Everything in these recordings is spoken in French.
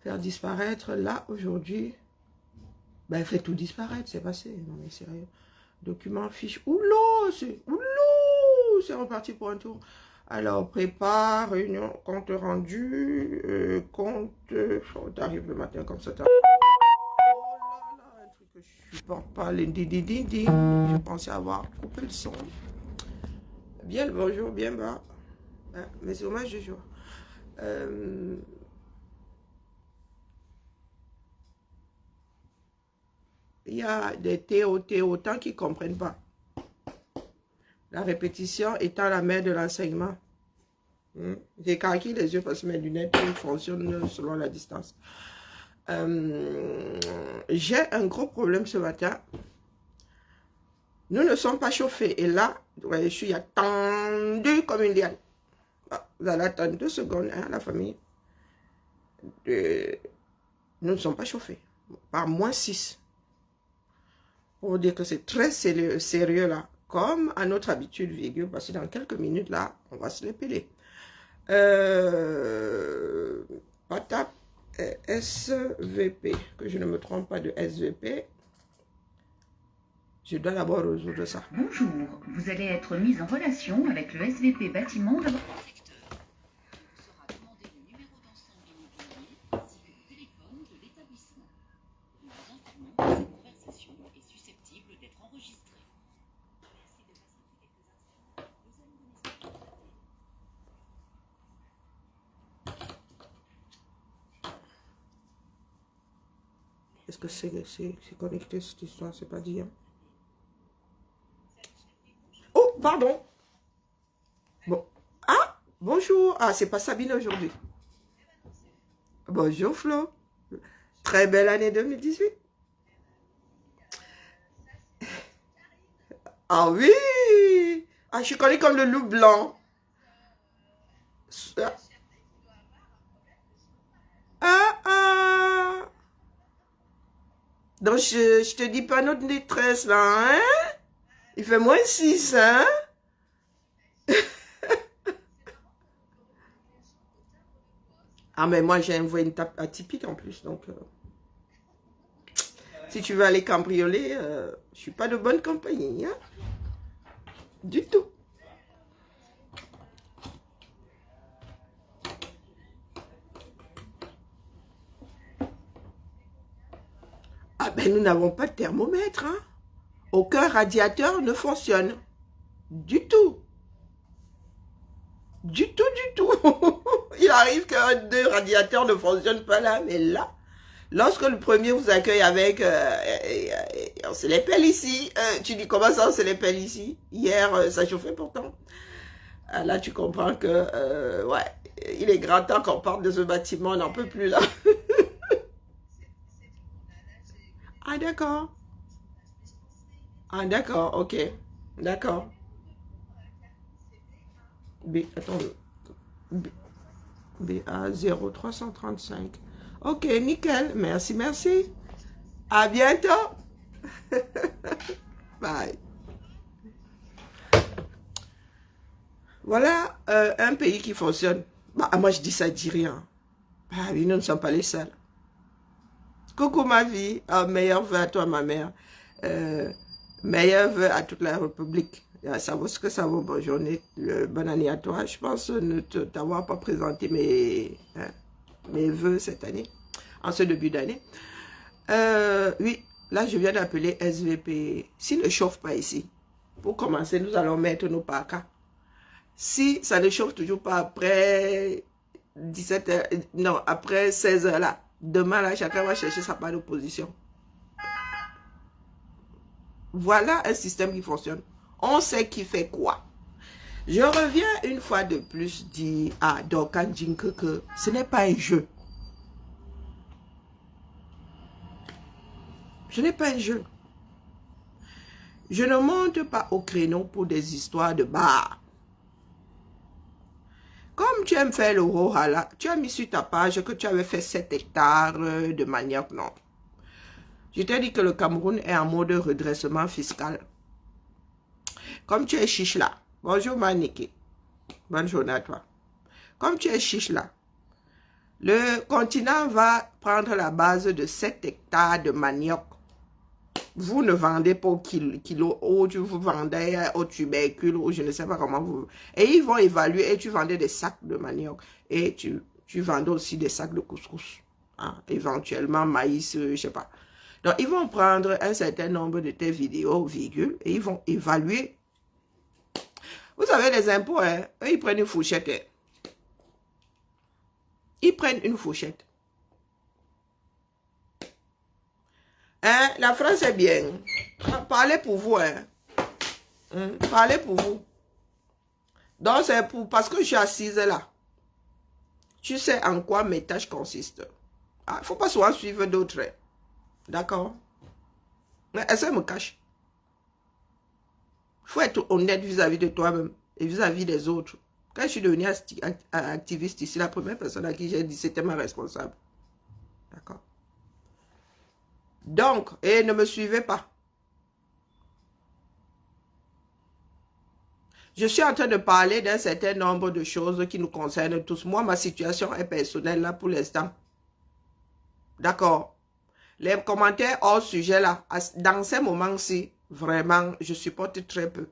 faire disparaître. Là, aujourd'hui, ben, fait tout disparaître, c'est passé. Non, mais sérieux. Document, fiche. Oulou, c'est reparti pour un tour. Alors, prépare, réunion, compte rendu, compte... t'arrives le matin comme ça. Oh là là, un truc que je supporte pas, les didi. Je pensais avoir coupé le son. Bien le bonjour, bien bas. Hein, mais hommages du jour. Il y a des autant qui ne comprennent pas. La répétition étant la mère de l'enseignement. J'ai carqué les yeux parce que mes lunettes fonctionnent selon la distance. J'ai un gros problème ce matin. Nous ne sommes pas chauffés. Et là, je suis attendue comme une liane. Vous allez attendre 2 secondes, hein, la famille. Nous ne sommes pas chauffés. Par -6. Pour vous dire que c'est très sérieux là. Comme à notre habitude, virgule, parce que dans quelques minutes là, on va se les peler. Patap SVP, que je ne me trompe pas de SVP. Je dois d'abord résoudre ça. Bonjour, vous allez être mis en relation avec le SVP bâtiment de votre secteur. Vous sera demandé le numéro d'ensemble immobilier ainsi que le téléphone de l'établissement. Nous vous informons que cette conversation est susceptible d'être enregistrée. Merci de patienter quelques instants. Nous allons donner suite à votre appel. Est-ce que c'est connecté cette histoire? C'est pas dit. Hein? Oh, pardon. Bon. Ah, bonjour. Ah, c'est pas Sabine aujourd'hui. Bonjour Flo. Très belle année 2018. Ah oui. Ah, je suis connue comme le loup blanc. Ah. Donc, je te dis pas notre détresse là, hein? Il fait -6, hein? Ah, mais moi, j'ai envoyé une tape atypique en plus, donc... si tu veux aller cambrioler, je suis pas de bonne compagnie, hein? Du tout. Ah ben, nous n'avons pas de thermomètre, hein? Aucun radiateur ne fonctionne. Du tout. Du tout. Il arrive qu'un 2 radiateurs ne fonctionnent pas là, mais là, lorsque le premier vous accueille avec on se les pèle ici, tu dis comment ça on se les pèle ici? Hier, ça chauffait pourtant. Là, tu comprends que, ouais, il est grand temps qu'on parte de ce bâtiment, on n'en peut plus là. Ah, d'accord. Ah, d'accord, ok. D'accord. Attends. BA 0335. Ok, nickel. Merci. À bientôt. Bye. Voilà un pays qui fonctionne. Bah, moi, je dis ça, je dis rien. Bah oui, nous ne sommes pas les seuls. Coucou ma vie. Meilleurs vœux à toi, ma mère. Meilleurs vœux à toute la République. Ça vaut ce que ça vaut. Bonne journée, bonne année à toi. Je pense ne t'avoir pas présenté mes vœux cette année, en ce début d'année. Oui, là je viens d'appeler SVP. S'il ne chauffe pas ici, pour commencer, nous allons mettre nos parkas. Si ça ne chauffe toujours pas après 17h, non, après 16h là, demain là, chacun va chercher sa part d'opposition. Voilà un système qui fonctionne. On sait qui fait quoi. Je reviens une fois de plus dire à Dorkan Jinke que ce n'est pas un jeu. Ce n'est pas un jeu. Je ne monte pas au créneau pour des histoires de bar. Comme tu aimes faire le rohala, tu as mis sur ta page que tu avais fait 7 hectares de manioc, non. Je t'ai dit que le Cameroun est en mode redressement fiscal. Comme tu es chiche là, bonjour Maniki, bonne journée à toi. Comme tu es chiche là, Le continent va prendre la base de 7 hectares de manioc. Vous ne vendez pas au kilo, ou vous vendez au tubercule, ou je ne sais pas comment vous... Et ils vont évaluer, et tu vendais des sacs de manioc, et tu vendais aussi des sacs de couscous. Hein, éventuellement maïs, je ne sais pas. Donc, ils vont prendre un certain nombre de tes vidéos, virgule, et ils vont évaluer. Vous savez, les impôts, hein, eux, ils prennent une fourchette. Hein. Ils prennent une fourchette. Hein, la France est bien. Parlez pour vous. Hein. Parlez pour vous. Donc, c'est parce que je suis assise là. Tu sais en quoi mes tâches consistent. Il ne faut pas souvent suivre d'autres. Hein. D'accord? Mais est-ce qu'elle me cache? Il faut être honnête vis-à-vis de toi-même et vis-à-vis des autres. Quand je suis devenue activiste ici, la première personne à qui j'ai dit c'était ma responsable. D'accord? Donc, et ne me suivez pas. Je suis en train de parler d'un certain nombre de choses qui nous concernent tous. Moi, ma situation est personnelle là pour l'instant. D'accord? Les commentaires hors sujet là, dans ces moments-ci, vraiment, je supporte très peu.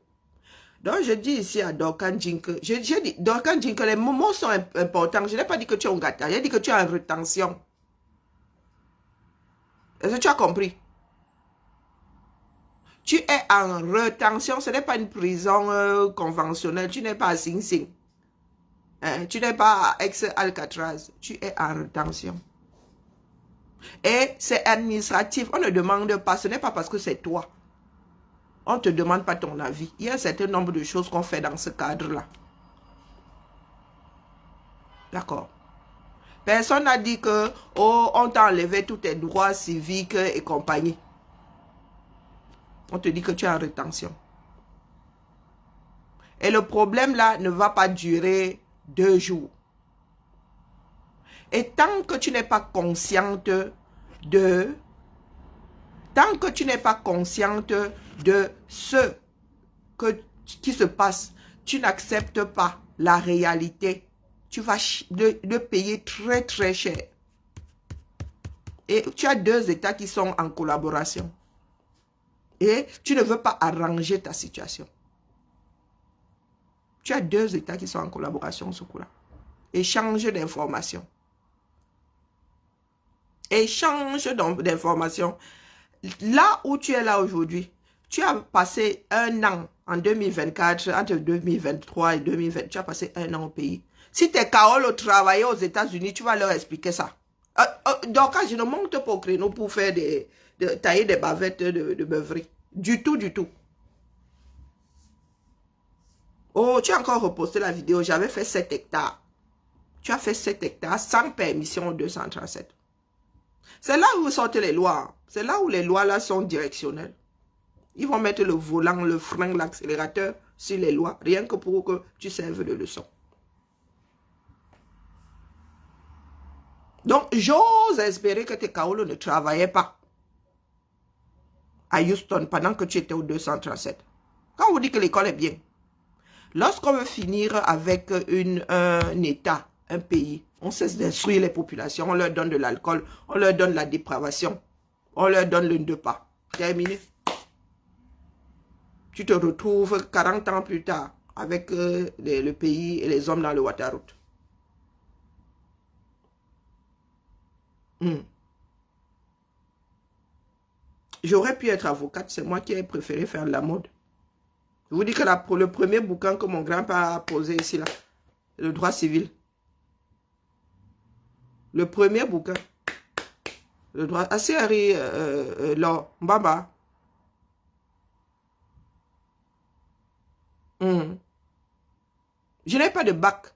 Donc, je dis ici à Dorkan Jinke, j'ai dit, Dorkan Jinke, les moments sont importants. Je n'ai pas dit que tu es un gâteau, j'ai dit que tu es en rétention. Est-ce que tu as compris? Tu es en rétention, ce n'est pas une prison conventionnelle, tu n'es pas à Sing Sing. Hein? Tu n'es pas à ex-Alcatraz, tu es en rétention. Et c'est administratif, on ne demande pas, ce n'est pas parce que c'est toi. On ne te demande pas ton avis. Il y a un certain nombre de choses qu'on fait dans ce cadre-là. D'accord. Personne n'a dit que, oh, on t'a enlevé tous tes droits civiques et compagnie. On te dit que tu es en rétention. Et le problème là ne va pas durer 2 jours. Et tant que tu n'es pas consciente de... Tant que tu n'es pas consciente de ce qui se passe, tu n'acceptes pas la réalité. Tu vas le payer très très cher. Et tu as 2 États qui sont en collaboration. Et tu ne veux pas arranger ta situation. Tu as 2 États qui sont en collaboration ce coup-là. Échange d'informations. Échange d'informations. Là où tu es là aujourd'hui, tu as passé 1 an en 2024, entre 2023 et 2020, tu as passé 1 an au pays. Si tes Kaolo travaillaient aux États-Unis, tu vas leur expliquer ça. Donc, je ne monte pas au créneau pour faire tailler des bavettes de beuverie. Du tout, du tout. Oh, tu as encore reposté la vidéo. J'avais fait 7 hectares. Tu as fait 7 hectares sans permission au 237. C'est là où vous sortez les lois. C'est là où les lois là sont directionnelles. Ils vont mettre le volant, le frein, l'accélérateur sur les lois. Rien que pour que tu serves de leçon. Donc, j'ose espérer que tes Kaolo ne travaillaient pas à Houston pendant que tu étais au 237. Quand on vous dit que l'école est bien, lorsqu'on veut finir avec un État, un pays, on cesse d'instruire les populations, on leur donne de l'alcool, on leur donne la dépravation, on leur donne le 2 pas. Terminé. Tu te retrouves 40 ans plus tard avec le pays et les hommes dans le Waterroute. J'aurais pu être avocate, c'est moi qui ai préféré faire de la mode. Je vous dis que le premier bouquin que mon grand-père a posé ici, là, le droit civil. Le premier bouquin. Le droit... Assez là, Mbaba. Je n'ai pas de bac.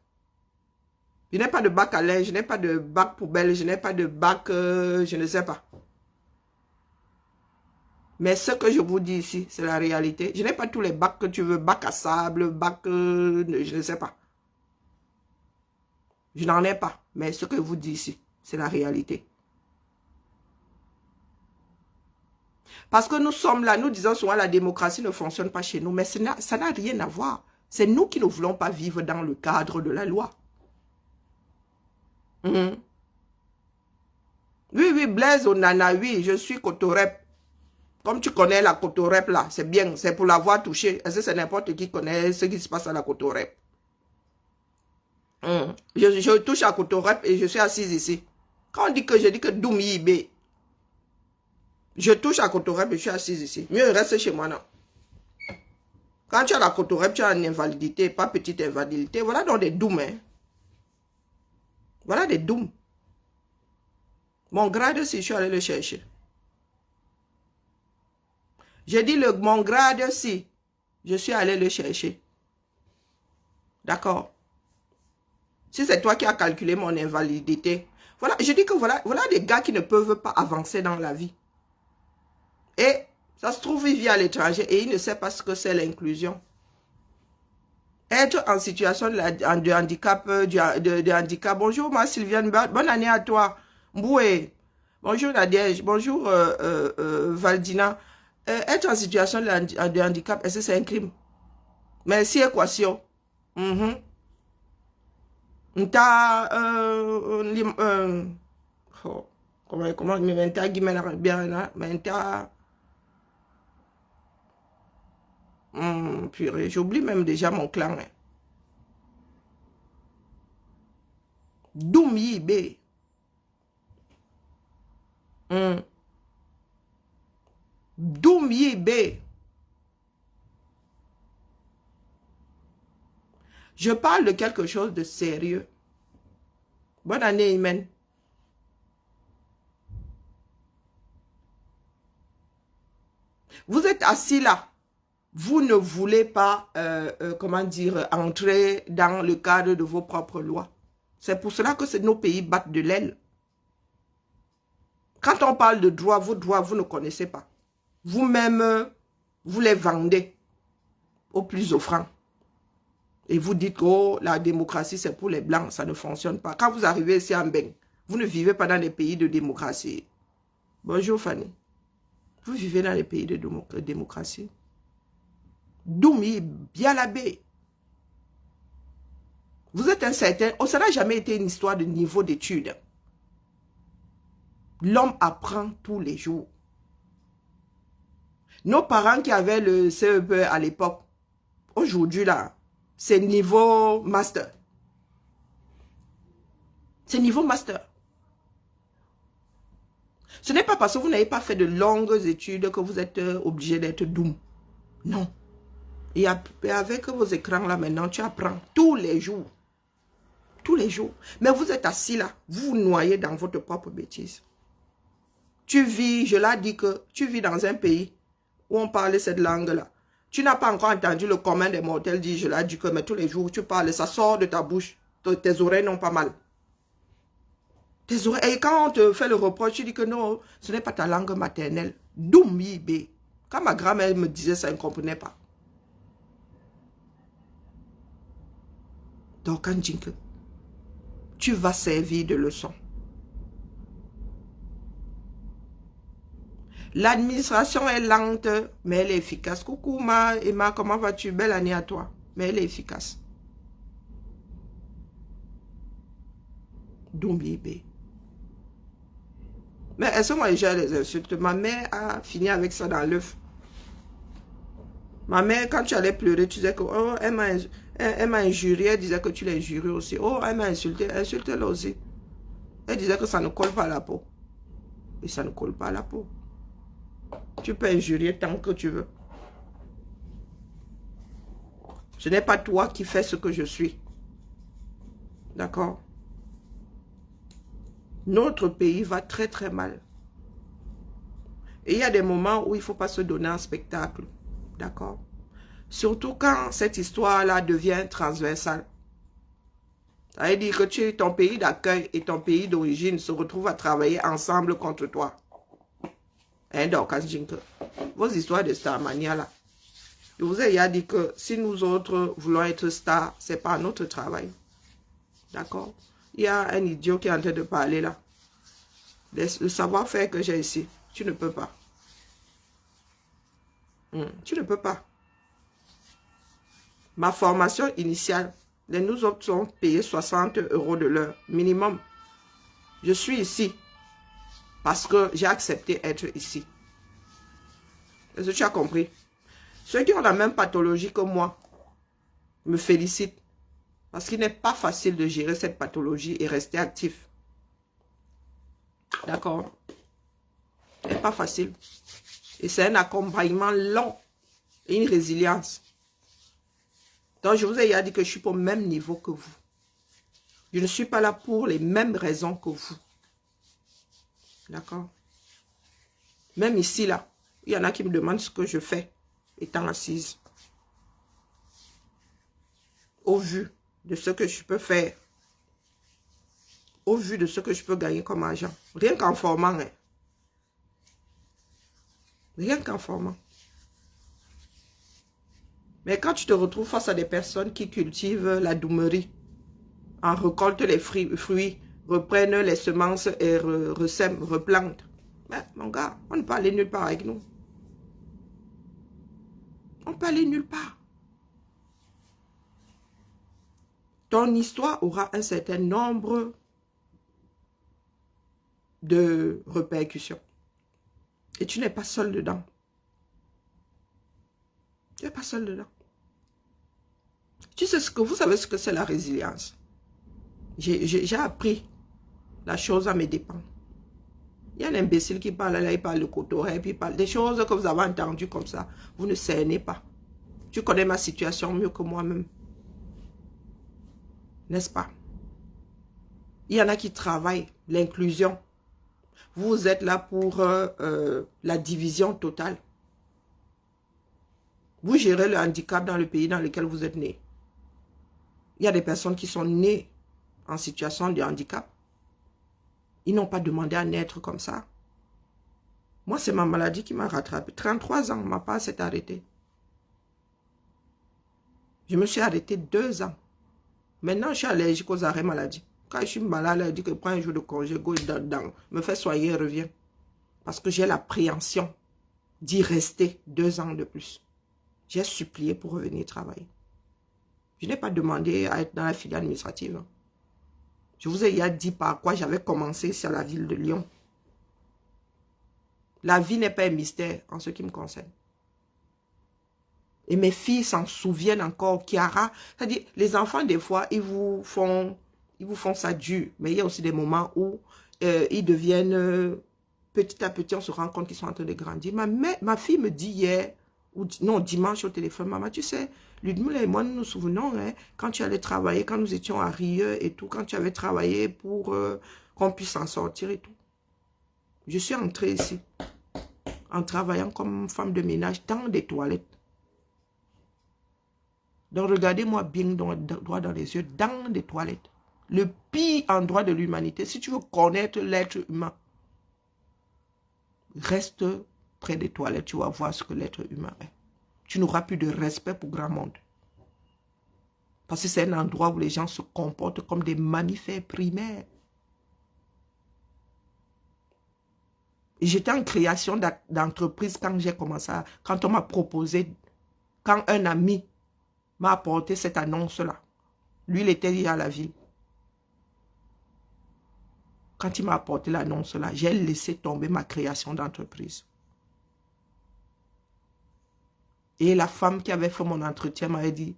Je n'ai pas de bac à linge, je n'ai pas de bac poubelle, je n'ai pas de bac, je ne sais pas. Mais ce que je vous dis ici, c'est la réalité. Je n'ai pas tous les bacs que tu veux, bac à sable, bac, je ne sais pas. Je n'en ai pas. Mais ce que je vous dis ici, c'est la réalité. Parce que nous sommes là, nous disons souvent la démocratie ne fonctionne pas chez nous, mais ça n'a rien à voir. C'est nous qui ne voulons pas vivre dans le cadre de la loi. Oui, oui, Blaise Onana, oui, je suis Cotorep. Comme tu connais la Cotorep là, c'est bien, c'est pour l'avoir touché. Est-ce que c'est n'importe qui connaît ce qui se passe à la Cotorep? Je touche à Cotorep et je suis assise ici. Quand on dit que je dis que Doum Yibé, je touche à Cotorep et je suis assise ici. Mieux reste chez moi, non. Quand tu as la Cotorep, tu as une invalidité, pas petite invalidité. Voilà donc des Doum, hein. Voilà des Doum. Mon grade, si je suis allé le chercher. J'ai dit mon grade, si je suis allé le chercher. D'accord. Si c'est toi qui as calculé mon invalidité. Voilà, je dis que voilà des gars qui ne peuvent pas avancer dans la vie. Et ça se trouve, il vit à l'étranger et il ne sait pas ce que c'est l'inclusion. Être en situation de handicap, de handicap. Bonjour, moi, Sylviane, bonne année à toi. Mboué. Bonjour, Nadège. Bonjour, Valdina. Être en situation de handicap, est-ce que c'est un crime? Merci, équation. Nta comment menta gimena bien menta purée, j'oublie même déjà mon clan. Doum Yibé. Doum Yibé. Je parle de quelque chose de sérieux. Bonne année, Imen. Vous êtes assis là. Vous ne voulez pas, comment dire, entrer dans le cadre de vos propres lois. C'est pour cela que nos pays battent de l'aile. Quand on parle de droits, vos droits, vous ne connaissez pas. Vous-même, vous les vendez au plus offrant. Et vous dites que oh, la démocratie, c'est pour les Blancs, ça ne fonctionne pas. Quand vous arrivez ici en Beng, vous ne vivez pas dans des pays de démocratie. Bonjour Fanny. Vous vivez dans les pays de démocratie. Doumi, Bialabé. Vous êtes incertain. Oh, ça n'a jamais été une histoire de niveau d'études. L'homme apprend tous les jours. Nos parents qui avaient le CEP à l'époque, aujourd'hui là, c'est niveau master. C'est niveau master. Ce n'est pas parce que vous n'avez pas fait de longues études que vous êtes obligé d'être doux. Non. Et avec vos écrans là maintenant, tu apprends tous les jours. Tous les jours. Mais vous êtes assis là, vous vous noyez dans votre propre bêtise. Tu vis, je l'ai dit que tu vis dans un pays où on parle cette langue-là. Tu n'as pas encore entendu le commun des mortels dire, je l'ai dit que mais tous les jours tu parles, ça sort de ta bouche. Tes oreilles n'ont pas mal. Tes oreilles, et quand on te fait le reproche, tu dis que non, ce n'est pas ta langue maternelle. Doumibé. Quand ma grand-mère me disait ça, elle ne comprenait pas. Donc, quand tu vas servir de leçon. L'administration est lente, mais elle est efficace. Coucou Emma, comment vas-tu? Belle année à toi. Mais elle est efficace. Doumibé. Mais est-ce que moi j'ai les insultes? Ma mère a fini avec ça dans l'œuf. Ma mère, quand tu allais pleurer, tu disais que oh, elle m'a injurié, elle disait que tu l'as injurié aussi. Oh, elle m'a insulté, insulte-la aussi. Elle disait que ça ne colle pas à la peau. Et ça ne colle pas à la peau. Tu peux injurier tant que tu veux. Ce n'est pas toi qui fais ce que je suis. D'accord? Notre pays va très très mal. Et il y a des moments où il ne faut pas se donner un spectacle. D'accord? Surtout quand cette histoire-là devient transversale. Ça veut dire que ton pays d'accueil et ton pays d'origine se retrouvent à travailler ensemble contre toi. Hein, donc, vos histoires de Starmania là. Je vous ai déjà dit que si nous autres voulons être stars, ce n'est pas notre travail. D'accord? Il y a un idiot qui est en train de parler là. Le savoir-faire que j'ai ici, tu ne peux pas. Tu ne peux pas. Ma formation initiale, nous autres sont payés 60 € de l'heure, minimum. Je suis ici. Parce que j'ai accepté être ici. Est-ce que tu as compris? Ceux qui ont la même pathologie que moi me félicitent. Parce qu'il n'est pas facile de gérer cette pathologie et rester actif. D'accord? Ce n'est pas facile. Et c'est un accompagnement long et une résilience. Donc, je vous ai dit que je suis au même niveau que vous. Je ne suis pas là pour les mêmes raisons que vous. D'accord? Même ici, là, il y en a qui me demandent ce que je fais étant assise. Au vu de ce que je peux faire. Au vu de ce que je peux gagner comme argent. Rien qu'en formant. Hein. Rien qu'en formant. Mais quand tu te retrouves face à des personnes qui cultivent la doumerie, en récoltent les fruits, reprennent les semences et resèment, replantent. Mais mon gars, on ne peut aller nulle part avec nous. On peut aller nulle part. Ton histoire aura un certain nombre de répercussions. Et tu n'es pas seul dedans. Tu n'es pas seul dedans. Tu sais ce que vous savez ce que c'est la résilience. J'ai appris la chose à mes dépens. Il y a un imbécile qui parle là, il parle de cotoret, puis il parle des choses que vous avez entendues comme ça. Vous ne cernez pas. Tu connais ma situation mieux que moi-même. N'est-ce pas? Il y en a qui travaillent l'inclusion. Vous êtes là pour la division totale. Vous gérez le handicap dans le pays dans lequel vous êtes né. Il y a des personnes qui sont nées en situation de handicap. Ils n'ont pas demandé à naître comme ça. Moi, c'est ma maladie qui m'a rattrapé. 33 ans, ma part s'est arrêtée. Je me suis arrêtée 2 ans. Maintenant, je suis allergique aux arrêts maladie. Quand je suis malade, elle dit que prends un jour de congé, go dedans, me fait soigner et reviens. Parce que j'ai l'appréhension d'y rester 2 ans de plus. J'ai supplié pour revenir travailler. Je n'ai pas demandé à être dans la filière administrative. Je vous ai dit par quoi j'avais commencé sur la ville de Lyon. La vie n'est pas un mystère en ce qui me concerne. Et mes filles s'en souviennent encore. Chiara, c'est-à-dire, les enfants, des fois, ils vous font ça dur. Mais il y a aussi des moments où ils deviennent, petit à petit, on se rend compte qu'ils sont en train de grandir. Ma fille me dit hier, non, dimanche au téléphone, maman, tu sais, Ludmila et moi, nous nous souvenons, hein, quand tu allais travailler, quand nous étions à Rieux et tout, quand tu avais travaillé pour qu'on puisse s'en sortir et tout. Je suis entrée ici, en travaillant comme femme de ménage dans des toilettes. Donc, regardez-moi bien droit dans les yeux, dans des toilettes. Le pire endroit de l'humanité. Si tu veux connaître l'être humain, reste près des toilettes, tu vas voir ce que l'être humain est. Tu n'auras plus de respect pour grand monde. Parce que c'est un endroit où les gens se comportent comme des mammifères primaires. J'étais en création d'entreprise quand j'ai commencé quand on m'a proposé, quand un ami m'a apporté cette annonce-là. Lui, il était lié à la ville. Quand il m'a apporté l'annonce-là, j'ai laissé tomber ma création d'entreprise. Et la femme qui avait fait mon entretien m'avait dit,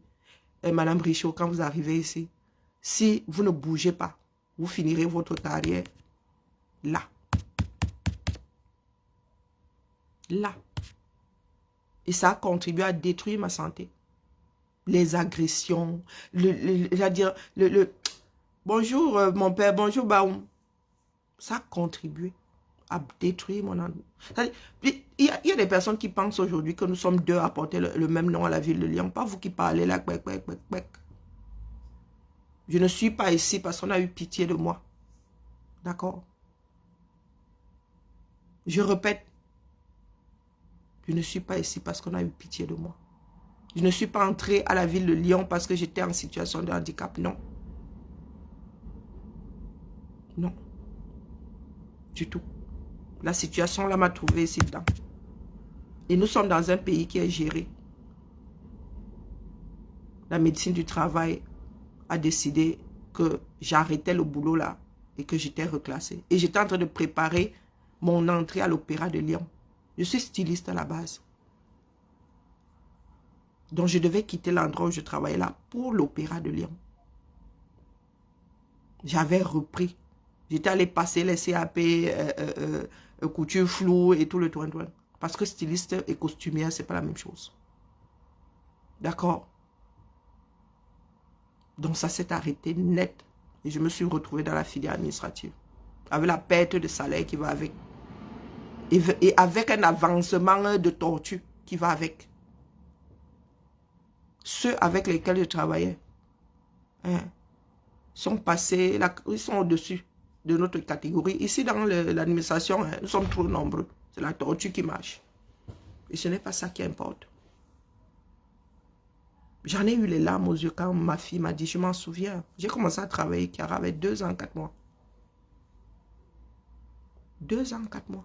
Madame Richaud, quand vous arrivez ici, si vous ne bougez pas, vous finirez votre carrière là. Là. Et ça a contribué à détruire ma santé. Les agressions, bonjour mon père, bonjour Baoum. Ça a contribué à détruire mon endroit. Il y a des personnes qui pensent aujourd'hui que nous sommes deux à porter le même nom à la ville de Lyon. Pas vous qui parlez là. Je ne suis pas ici parce qu'on a eu pitié de moi. D'accord? Je répète. Je ne suis pas ici parce qu'on a eu pitié de moi. Je ne suis pas entrée à la ville de Lyon parce que j'étais en situation de handicap. Non. Non. Du tout. La situation là m'a trouvé ici dedans. Et nous sommes dans un pays qui est géré. La médecine du travail a décidé que j'arrêtais le boulot là et que j'étais reclassée. Et j'étais en train de préparer mon entrée à l'Opéra de Lyon. Je suis styliste à la base. Donc, je devais quitter l'endroit où je travaillais là pour l'Opéra de Lyon. J'avais repris. J'étais allé passer les CAP, couture floue et tout le toin-toin. Parce que styliste et costumière, c'est pas la même chose. D'accord? Donc, ça s'est arrêté net. Et je me suis retrouvée dans la filière administrative. Avec la perte de salaire qui va avec. Et avec un avancement de tortue qui va avec. Ceux avec lesquels je travaillais sont passés, ils sont au-dessus de notre catégorie. Ici, dans l'administration, nous sommes trop nombreux. C'est la tortue qui marche. Et ce n'est pas ça qui importe. J'en ai eu les larmes aux yeux quand ma fille m'a dit, je m'en souviens. J'ai commencé à travailler, qui avait 2 ans, 4 mois. 2 ans, 4 mois.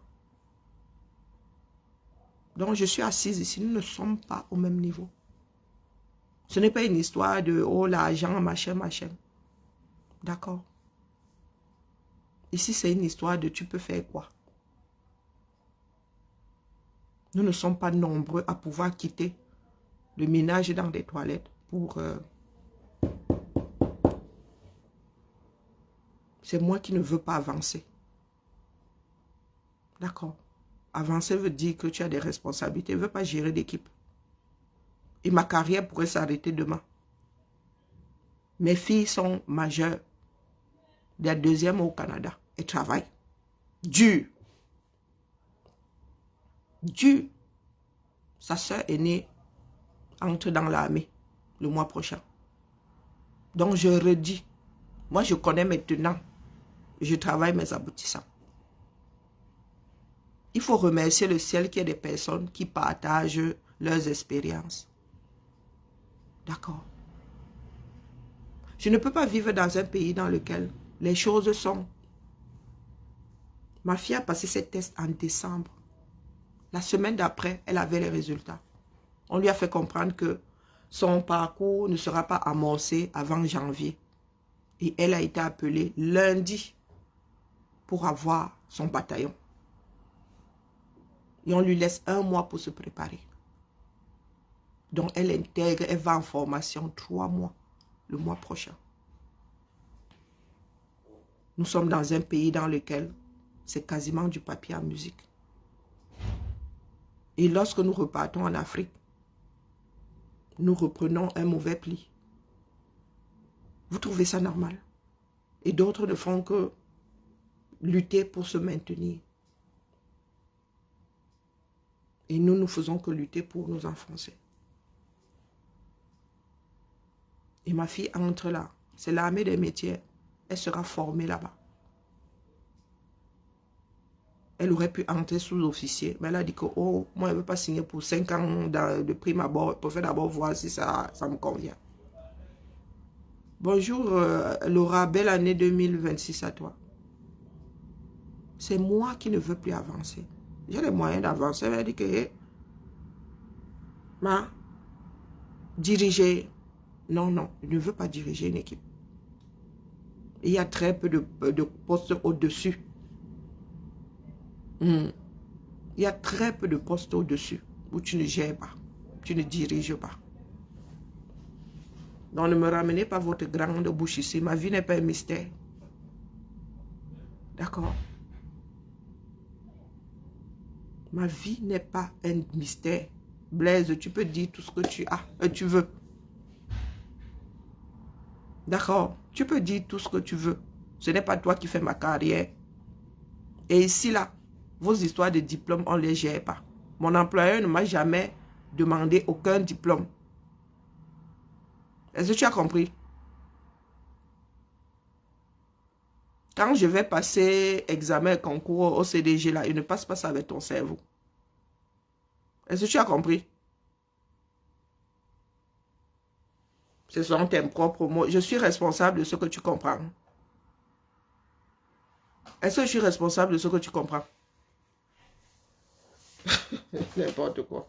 Donc, je suis assise ici. Nous ne sommes pas au même niveau. Ce n'est pas une histoire de, oh, l'argent, machin, machin. D'accord. Ici, c'est une histoire de, tu peux faire quoi? Nous ne sommes pas nombreux à pouvoir quitter le ménage dans des toilettes pour... C'est moi qui ne veux pas avancer. D'accord. Avancer veut dire que tu as des responsabilités. Je ne veux pas gérer d'équipe. Et ma carrière pourrait s'arrêter demain. Mes filles sont majeures. La deuxième au Canada. Elles travaillent. Dur. Dur. Sa soeur aînée entre dans l'armée le mois prochain. Donc je redis. Moi je connais maintenant. Je travaille mes aboutissants. Il faut remercier le ciel qu'il y a des personnes qui partagent leurs expériences. D'accord. Je ne peux pas vivre dans un pays dans lequel les choses sont... Ma fille a passé ses tests en décembre. La semaine d'après, elle avait les résultats. On lui a fait comprendre que son parcours ne sera pas amorcé avant janvier. Et elle a été appelée lundi pour avoir son bataillon. Et on lui laisse 1 mois pour se préparer. Donc elle intègre, elle va en formation 3 mois, le mois prochain. Nous sommes dans un pays dans lequel c'est quasiment du papier à musique. Et lorsque nous repartons en Afrique, nous reprenons un mauvais pli. Vous trouvez ça normal? Et d'autres ne font que lutter pour se maintenir. Et nous ne faisons que lutter pour nous enfoncer. Et ma fille entre là. C'est l'armée des métiers. Elle sera formée là-bas. Elle aurait pu entrer sous-officier. Mais elle a dit que, oh, moi, je ne veux pas signer pour 5 ans de prime abord. Pour faire d'abord voir si ça me convient. Bonjour, Laura. Belle année 2026 à toi. C'est moi qui ne veux plus avancer. J'ai les moyens d'avancer. Elle a dit que, diriger. Non, non, je ne veux pas diriger une équipe. Il y a très peu de postes au-dessus. Il y a très peu de postes au-dessus où tu ne gères pas, tu ne diriges pas. Donc ne me ramenez pas votre grande bouche ici. Ma vie n'est pas un mystère. D'accord? Ma vie n'est pas un mystère. Blaise, tu peux dire tout ce que tu veux. D'accord? Tu peux dire tout ce que tu veux. Ce n'est pas toi qui fais ma carrière. Et ici, là, vos histoires de diplôme, on ne les gère pas. Mon employeur ne m'a jamais demandé aucun diplôme. Est-ce que tu as compris? Quand je vais passer examen concours au CDG, là, il ne passe pas ça avec ton cerveau. Est-ce que tu as compris? Ce sont tes propres mots. Je suis responsable de ce que tu comprends. Est-ce que je suis responsable de ce que tu comprends? N'importe quoi.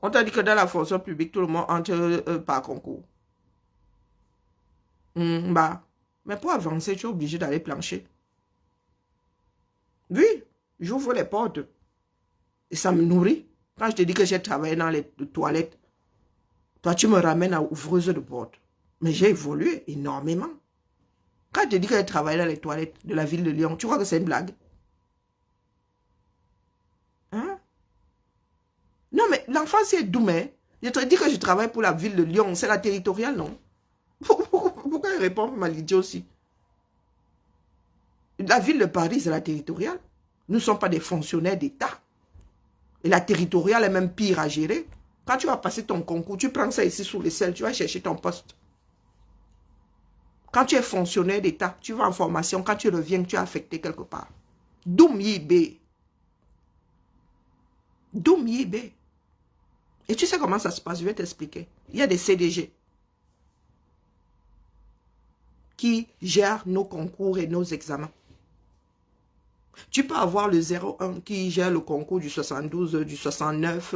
On t'a dit que dans la fonction publique, tout le monde entre par concours. Mais pour avancer, tu es obligé d'aller plancher. Oui, j'ouvre les portes. Et ça me nourrit. Quand je te dis que j'ai travaillé dans les toilettes, toi, tu me ramènes à ouvreuse de porte. Mais j'ai évolué énormément. Quand je te dis que j'ai travaillé dans les toilettes de la ville de Lyon, tu crois que c'est une blague? Hein? Non, mais l'enfant, c'est doux, mais je te dis que je travaille pour la ville de Lyon. C'est la territoriale, non? Pourquoi il répond mal idiot aussi? La ville de Paris, c'est la territoriale. Nous ne sommes pas des fonctionnaires d'État. Et la territoriale est même pire à gérer. Quand tu vas passer ton concours, tu prends ça ici sous les selles, tu vas chercher ton poste. Quand tu es fonctionnaire d'État, tu vas en formation, quand tu reviens, tu es affecté quelque part. Doum Yibé. Doum Yibé. Et tu sais comment ça se passe, je vais t'expliquer. Il y a des CDG qui gèrent nos concours et nos examens. Tu peux avoir le 01 qui gère le concours du 72, du 69,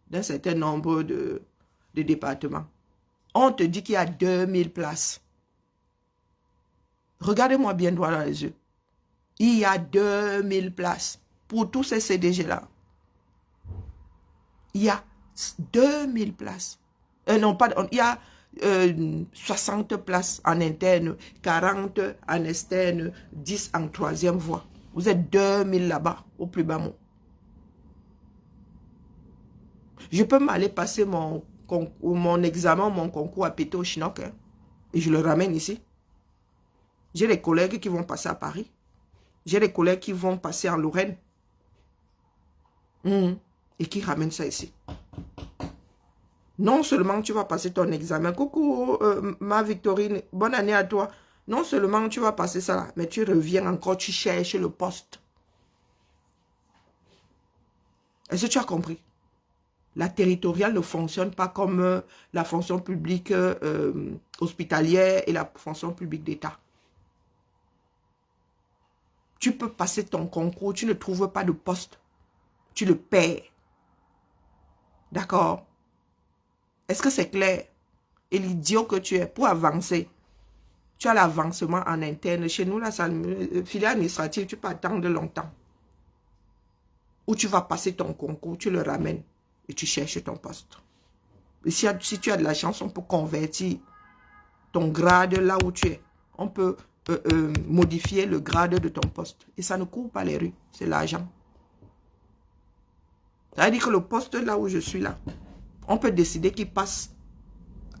d'un certain nombre de départements. On te dit qu'il y a 2000 places. Regardez-moi bien droit dans les yeux. Il y a 2000 places pour tous ces CDG-là. Il y a 2000 places. Non, pardon, il y a 60 places en interne, 40 en externe, 10 en troisième voie. Vous êtes 2000 là-bas, au plus bas mot. Je peux m'aller passer mon examen, mon concours à péter au Chinook, hein, et je le ramène ici. J'ai des collègues qui vont passer à Paris. J'ai des collègues qui vont passer en Lorraine. Et qui ramènent ça ici. Non seulement tu vas passer ton examen. Coucou, ma Victorine, bonne année à toi. Non seulement tu vas passer ça là, mais tu reviens encore, tu cherches le poste. Est-ce que tu as compris? La territoriale ne fonctionne pas comme la fonction publique hospitalière et la fonction publique d'État. Tu peux passer ton concours, tu ne trouves pas de poste. Tu le paies. D'accord? Est-ce que c'est clair? Et l'idiot que tu es, pour avancer, tu as l'avancement en interne. Chez nous, là, filière administrative, tu peux attendre longtemps. Ou tu vas passer ton concours, tu le ramènes et tu cherches ton poste. Et si tu as de la chance, on peut convertir ton grade là où tu es. On peut modifier le grade de ton poste. Et ça ne court pas les rues, c'est l'argent. Ça veut dire que le poste là où je suis là, on peut décider qu'il passe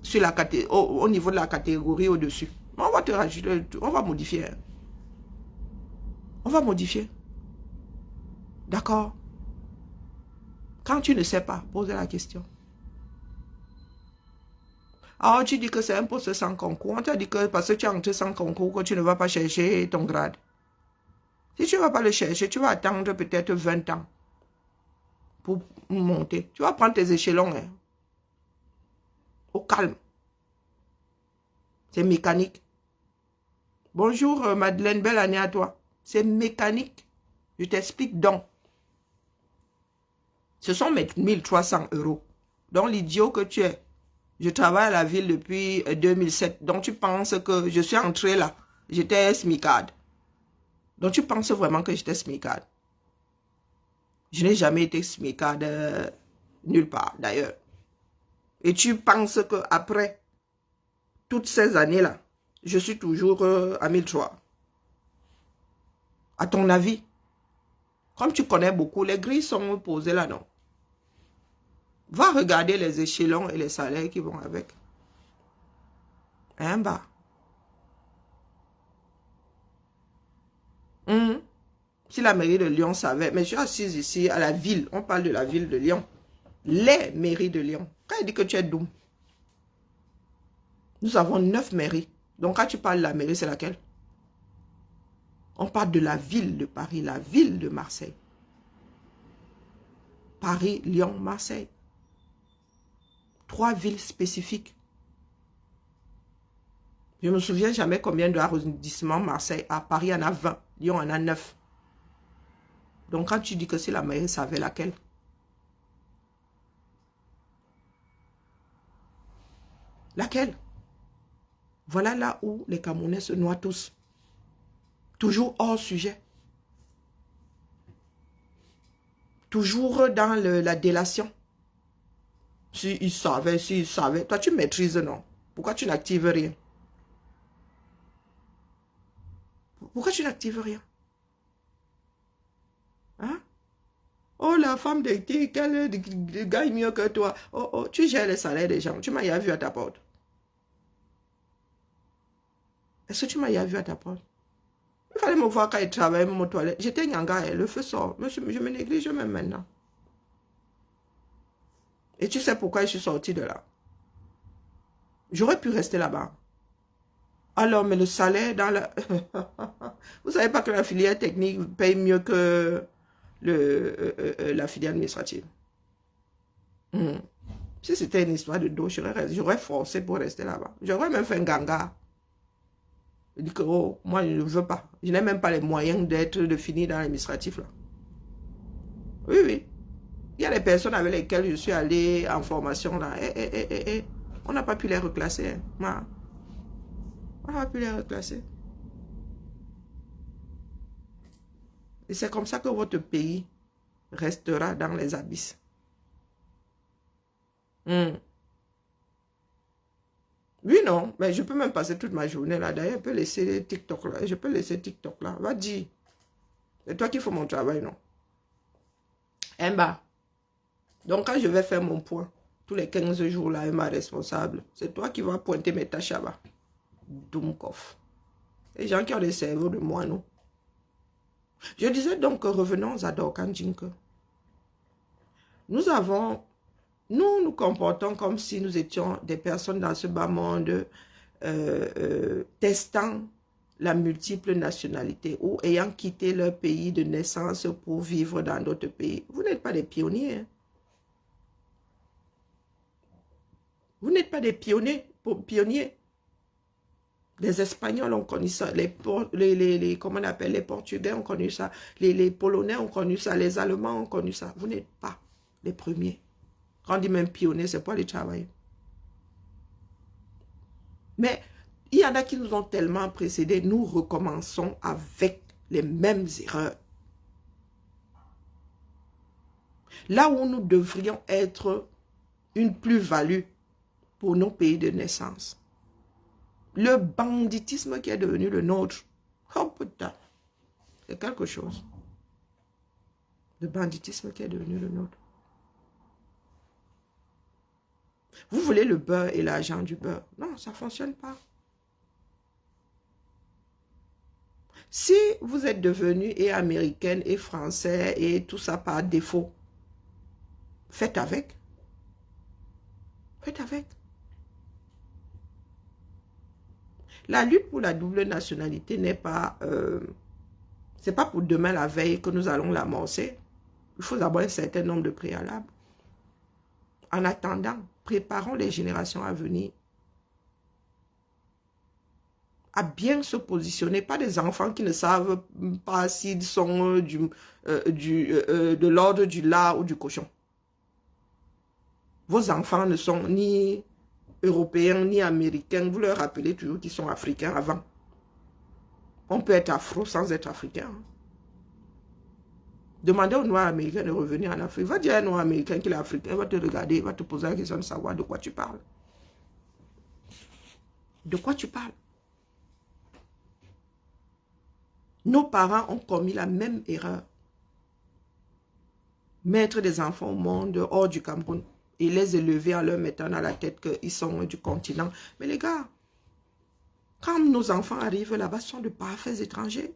sur au niveau de la catégorie au-dessus. On va te rajouter, on va modifier. On va modifier. D'accord? Quand tu ne sais pas, pose la question. Alors tu dis que c'est un poste sans concours. On t'a dit que parce que tu es entré sans concours, que tu ne vas pas chercher ton grade. Si tu ne vas pas le chercher, tu vas attendre peut-être 20 ans pour monter. Tu vas prendre tes échelons. Hein. Au calme. C'est mécanique. Bonjour Madeleine, belle année à toi. C'est mécanique. Je t'explique donc. Ce sont mes 1300 €. Donc l'idiot que tu es. Je travaille à la ville depuis 2007. Donc tu penses que je suis entré là. J'étais smicade. Donc tu penses vraiment que j'étais smicade. Je n'ai jamais été smicade nulle part d'ailleurs. Et tu penses qu'après toutes ces années-là, je suis toujours à 1003. À ton avis, comme tu connais beaucoup, les grilles sont posées là, non? Va regarder les échelons et les salaires qui vont avec. Hein, bah. Si la mairie de Lyon savait, mais je suis assise ici à la ville, on parle de la ville de Lyon. Les mairies de Lyon. Quand il dit que tu es doux, nous avons 9 mairies. Donc quand tu parles de la mairie, c'est laquelle? On parle de la ville de Paris, la ville de Marseille. Paris, Lyon, Marseille. 3 villes spécifiques. Je ne me souviens jamais combien d'arrondissements Marseille a. Paris en a 20, Lyon en a 9. Donc quand tu dis que si la mairie savait laquelle? Laquelle? Voilà là où les Camerounais se noient tous. Toujours hors sujet. Toujours dans la délation. S'ils savaient, s'ils savaient. Toi, tu maîtrises, non? Pourquoi tu n'actives rien? Pourquoi tu n'actives rien? Hein? Oh, la femme de qui, qu'elle gagne mieux que toi. Oh, oh, tu gères les salaires des gens. Tu m'as vu à ta porte. Est-ce que tu m'as vu à ta porte? Il fallait me voir quand il travaillait mon toilette. J'étais nyanga, le feu sort. Monsieur, je me néglige même maintenant. Et tu sais pourquoi je suis sortie de là? J'aurais pu rester là-bas. Alors, mais le salaire dans la... Vous savez pas que la filière technique paye mieux que la filière administrative. Si c'était une histoire de dos, j'aurais forcé pour rester là-bas. J'aurais même fait un ganga. Je dis que, oh, moi, je ne veux pas. Je n'ai même pas les moyens de finir dans l'administratif, là. Oui, oui. Il y a des personnes avec lesquelles je suis allé en formation, là. On n'a pas pu les reclasser. Hein. On n'a pas pu les reclasser. Et c'est comme ça que votre pays restera dans les abysses. Oui, non, mais je peux même passer toute ma journée là. D'ailleurs, je peux laisser TikTok là. Je peux laisser TikTok là. Va-y. C'est toi qui fais mon travail, non? Emma. Donc, quand je vais faire mon point, tous les 15 jours là, Emma responsable, c'est toi qui vas pointer mes tâches là-bas. Doumkov. Les gens qui ont des cerveaux de moi, non? Je disais donc, revenons à Dorkan Jinke. Nous nous comportons comme si nous étions des personnes dans ce bas monde testant la multiple nationalité ou ayant quitté leur pays de naissance pour vivre dans d'autres pays. Vous n'êtes pas des pionniers. Hein? Vous n'êtes pas des pionniers. Les Espagnols ont connu ça, comment on appelle, les Portugais ont connu ça, les Polonais ont connu ça, les Allemands ont connu ça. Vous n'êtes pas les premiers. Quand on dit même pionnier, c'est pour aller travailler. Mais il y en a qui nous ont tellement précédés, nous recommençons avec les mêmes erreurs. Là où nous devrions être une plus-value pour nos pays de naissance. Le banditisme qui est devenu le nôtre, oh putain, c'est quelque chose. Le banditisme qui est devenu le nôtre. Vous voulez le beurre et l'argent du beurre. Non, ça ne fonctionne pas. Si vous êtes devenu et américaine et français et tout ça par défaut, faites avec. Faites avec. La lutte pour la double nationalité n'est pas... c'est pas pour demain la veille que nous allons l'amorcer. Il faut d'abord un certain nombre de préalables. En attendant, préparons les générations à venir à bien se positionner. Pas des enfants qui ne savent pas s'ils sont de l'ordre du lard ou du cochon. Vos enfants ne sont ni européens ni américains. Vous leur rappelez toujours qu'ils sont africains avant. On peut être afro sans être africain. Demandez aux Noirs américains de revenir en Afrique. Va dire à un Noir américain qu'il est africain, il va te regarder, il va te poser la question de savoir de quoi tu parles. De quoi tu parles? Nos parents ont commis la même erreur. Mettre des enfants au monde hors du Cameroun et les élever en leur mettant dans la tête qu'ils sont du continent. Mais les gars, quand nos enfants arrivent là-bas, ce sont de parfaits étrangers.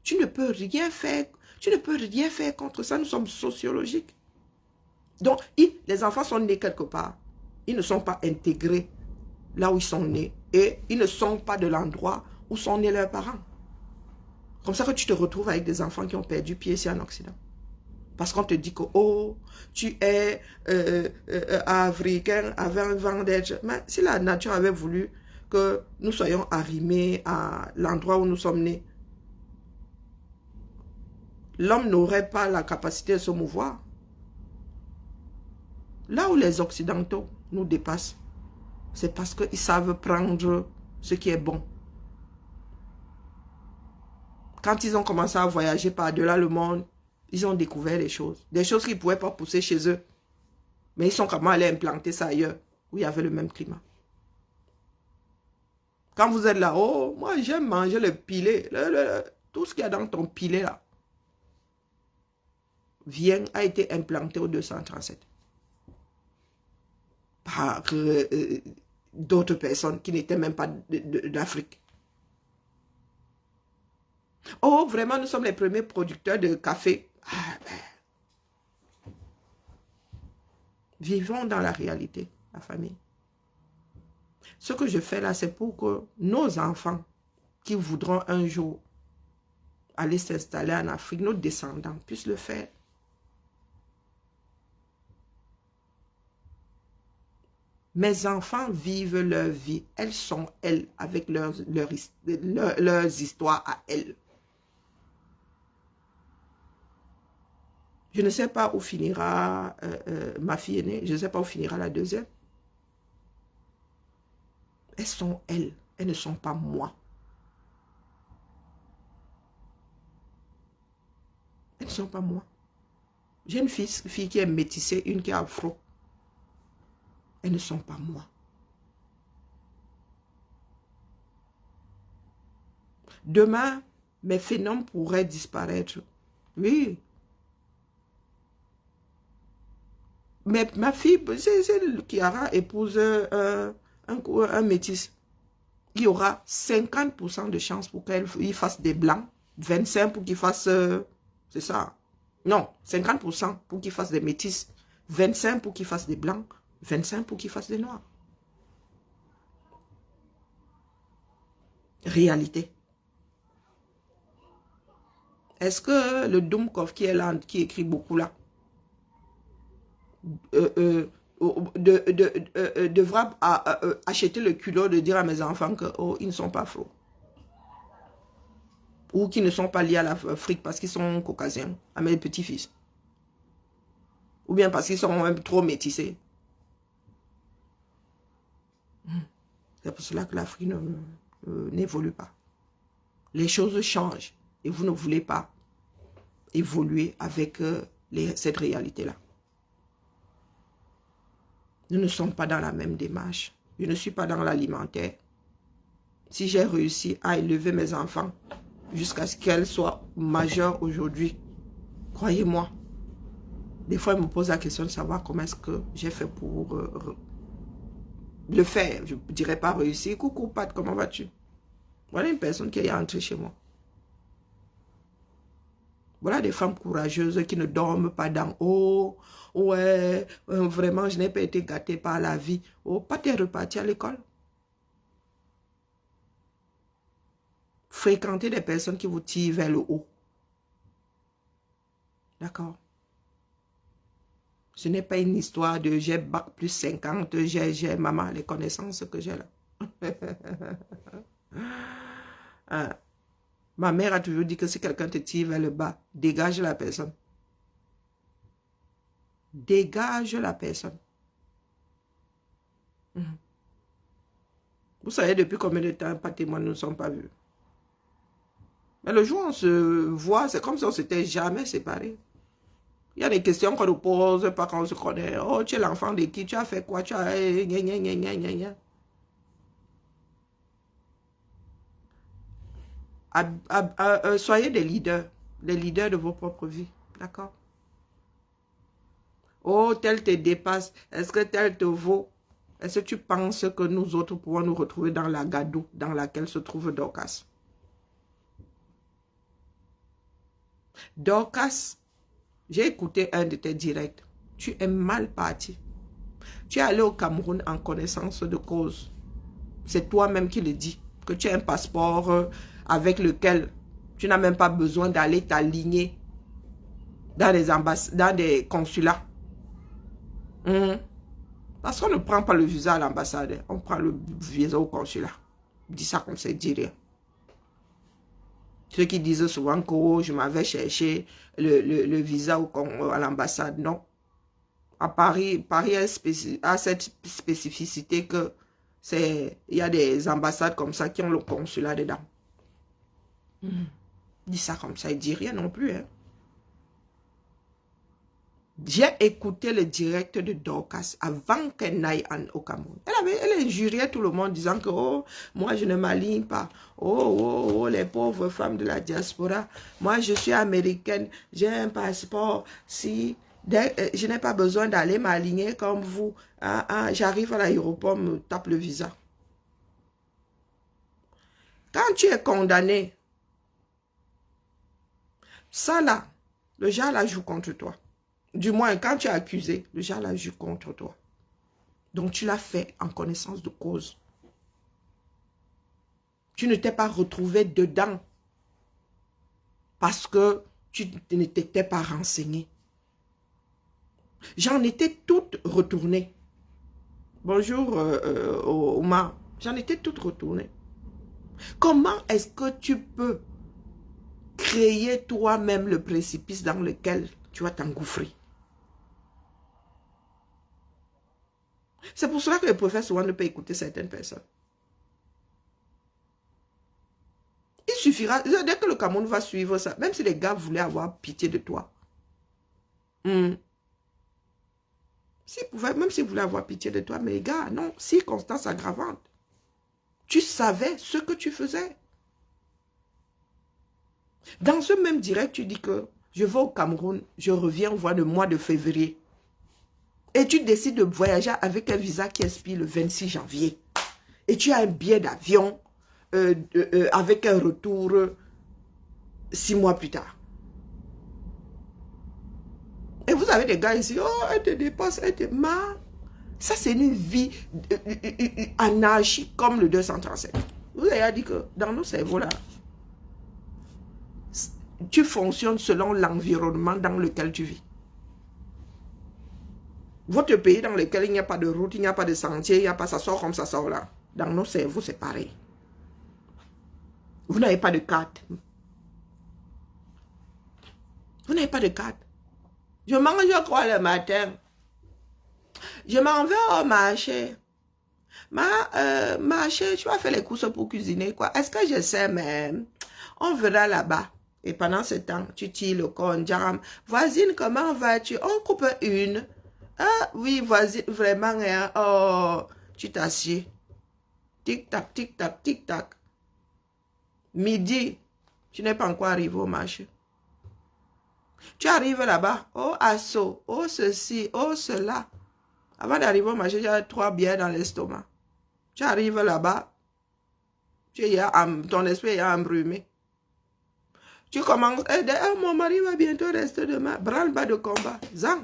Tu ne peux rien faire. Tu ne peux rien faire contre ça. Nous sommes sociologiques. Donc, les enfants sont nés quelque part. Ils ne sont pas intégrés là où ils sont nés. Et ils ne sont pas de l'endroit où sont nés leurs parents. Comme ça que tu te retrouves avec des enfants qui ont perdu pied ici en Occident. Parce qu'on te dit que, oh, tu es africain avant d'être... Mais si la nature avait voulu que nous soyons arrimés à l'endroit où nous sommes nés, l'homme n'aurait pas la capacité de se mouvoir. Là où les Occidentaux nous dépassent, c'est parce qu'ils savent prendre ce qui est bon. Quand ils ont commencé à voyager par-delà le monde, Ils ont découvert des choses qu'ils ne pouvaient pas pousser chez eux. Mais ils sont comment allés implanter ça ailleurs, où il y avait le même climat. Quand vous êtes là, oh, moi j'aime manger le pilé, tout ce qu'il y a dans ton pilé là, a été implanté au 237. Par d'autres personnes qui n'étaient même pas d'Afrique. Oh, vraiment, nous sommes les premiers producteurs de café. Ah, ben. Vivons dans la réalité, la famille. Ce que je fais là, c'est pour que nos enfants qui voudront un jour aller s'installer en Afrique, nos descendants puissent le faire. Mes enfants vivent leur vie. Elles sont elles, avec leurs histoires à elles. Je ne sais pas où finira ma fille aînée. Je ne sais pas où finira la deuxième. Elles sont elles. Elles ne sont pas moi. Elles ne sont pas moi. J'ai une fille qui est métissée, une qui est afro. Elles ne sont pas moi. Demain, mes phénomènes pourraient disparaître. Oui. Mais ma fille, c'est Kiara épouse un métis. Il y aura 50% de chance pour qu'il fasse des blancs, 25% pour qu'il fasse, c'est ça. Non, 50% pour qu'il fasse des métis, 25% pour qu'il fasse des blancs, 25% pour qu'il fasse des noirs. Réalité. Est-ce que le Dumkov qui est là, qui écrit beaucoup là, devra acheter le culot de dire à mes enfants que oh, ils ne sont pas afro. Ou qu'ils ne sont pas liés à l'Afrique parce qu'ils sont caucasiens, à mes petits-fils. Ou bien parce qu'ils sont même trop métissés. C'est pour cela que l'Afrique n'évolue pas. Les choses changent et vous ne voulez pas évoluer avec cette réalité-là. Nous ne sommes pas dans la même démarche. Je ne suis pas dans l'alimentaire. Si j'ai réussi à élever mes enfants jusqu'à ce qu'elles soient majeures aujourd'hui, croyez-moi, des fois, ils me posent la question de savoir comment est-ce que j'ai fait pour le faire. Je ne dirais pas réussir. Coucou, Pat, comment vas-tu? Voilà une personne qui est entrée chez moi. Voilà des femmes courageuses qui ne dorment pas dans « Oh, ouais, vraiment, je n'ai pas été gâtée par la vie. » Oh, pas t'es reparti à l'école. Fréquentez des personnes qui vous tirent vers le haut. D'accord? Ce n'est pas une histoire de « j'ai bac plus 50, j'ai maman, les connaissances que j'ai là. » Ma mère a toujours dit que si quelqu'un te tire vers le bas, dégage la personne. Dégage la personne. Vous savez depuis combien de temps, pas témoin, nous ne sommes pas vus. Mais le jour où on se voit, c'est comme si on ne s'était jamais séparés. Il y a des questions qu'on nous pose, pas quand on se connaît. Oh, tu es l'enfant de qui? Tu as fait quoi? Tu as... Soyez des leaders de vos propres vies. D'accord? Oh, tel te dépasse. Est-ce que tel te vaut? Est-ce que tu penses que nous autres pouvons nous retrouver dans la gadoue dans laquelle se trouve Dorcas? Dorcas, j'ai écouté un de tes directs. Tu es mal parti. Tu es allé au Cameroun en connaissance de cause. C'est toi-même qui le dis. Que tu as un passeport avec lequel tu n'as même pas besoin d'aller t'aligner dans des consulats. Parce qu'on ne prend pas le visa à l'ambassade, on prend le visa au consulat. Dis ça comme ça, dis rien. Ceux qui disent souvent que oh, je m'avais cherché le visa à l'ambassade, non. À Paris a cette spécificité que il y a des ambassades comme ça qui ont le consulat dedans. Dis ça comme ça, il dit rien non plus. Hein. J'ai écouté le direct de Dorcas avant qu'elle n'aille au Cameroun. Elle injuriait tout le monde disant que oh, moi je ne m'aligne pas. Oh, les pauvres femmes de la diaspora. Moi je suis américaine, j'ai un passeport. Si je n'ai pas besoin d'aller m'aligner comme vous. J'arrive à l'aéroport, me tape le visa. Quand tu es condamné, ça là, le genre la joue contre toi. Du moins, quand tu es accusé, le genre la joue contre toi. Donc, tu l'as fait en connaissance de cause. Tu ne t'es pas retrouvé dedans parce que tu ne t'étais pas renseigné. J'en étais toute retournée. Bonjour, Omar. J'en étais toute retournée. Comment est-ce que tu peux créer toi-même le précipice dans lequel tu vas t'engouffrer? C'est pour cela que je préfère souvent ne pas écouter certaines personnes. Il suffira, dès que le Cameroun va suivre ça, même si les gars voulaient avoir pitié de toi, même s'ils voulaient avoir pitié de toi, mais les gars, non, circonstances aggravantes. Tu savais ce que tu faisais. Dans ce même direct, tu dis que je vais au Cameroun, je reviens au mois de février. Et tu décides de voyager avec un visa qui expire le 26 janvier. Et tu as un billet d'avion avec un retour 6 mois plus tard. Et vous avez des gars ici, oh, elle te dépasse, elle te marre. Ça, c'est une vie anarchique comme le 237. Vous avez dit que dans nos cerveaux là, tu fonctionnes selon l'environnement dans lequel tu vis. Votre pays dans lequel il n'y a pas de route, il n'y a pas de sentier, il n'y a pas ça sort comme ça sort là. Dans nos cerveaux, c'est pareil. Vous n'avez pas de carte. Vous n'avez pas de carte. Je mange quoi le matin? Je m'en vais au marché. Marché, tu vas faire les courses pour cuisiner quoi? Est-ce que je sais même? On verra là-bas. Et pendant ce temps, tu tires le con, Jaram. Voisine, comment vas-tu? On coupe une. Ah oui, voisine, vraiment, hein? Oh, tu t'assieds. Tic-tac, tic-tac, tic-tac. Midi, tu n'es pas encore arrivé au marché. Tu arrives là-bas, oh assaut, oh ceci, oh cela. Avant d'arriver au marché, tu as 3 bières dans l'estomac. Tu arrives là-bas, ton esprit est embrumé. Tu commences, mon mari va bientôt rester demain. Branle-bas de combat, zang.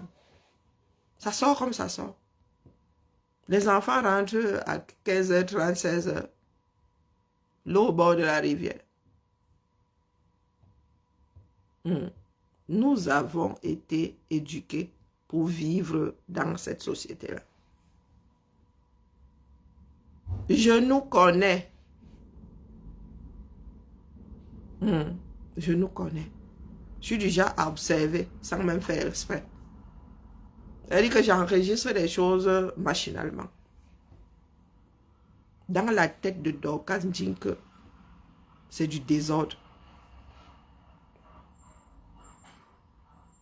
Ça sort comme ça sort. Les enfants rentrent à 15h30, 16h. L'eau au bord de la rivière. Nous avons été éduqués pour vivre dans cette société-là. Je nous connais. Je nous connais. Je suis déjà à observer sans même faire exprès. C'est-à-dire que j'enregistre des choses machinalement. Dans la tête de Dorcas Ndjinke, c'est du désordre.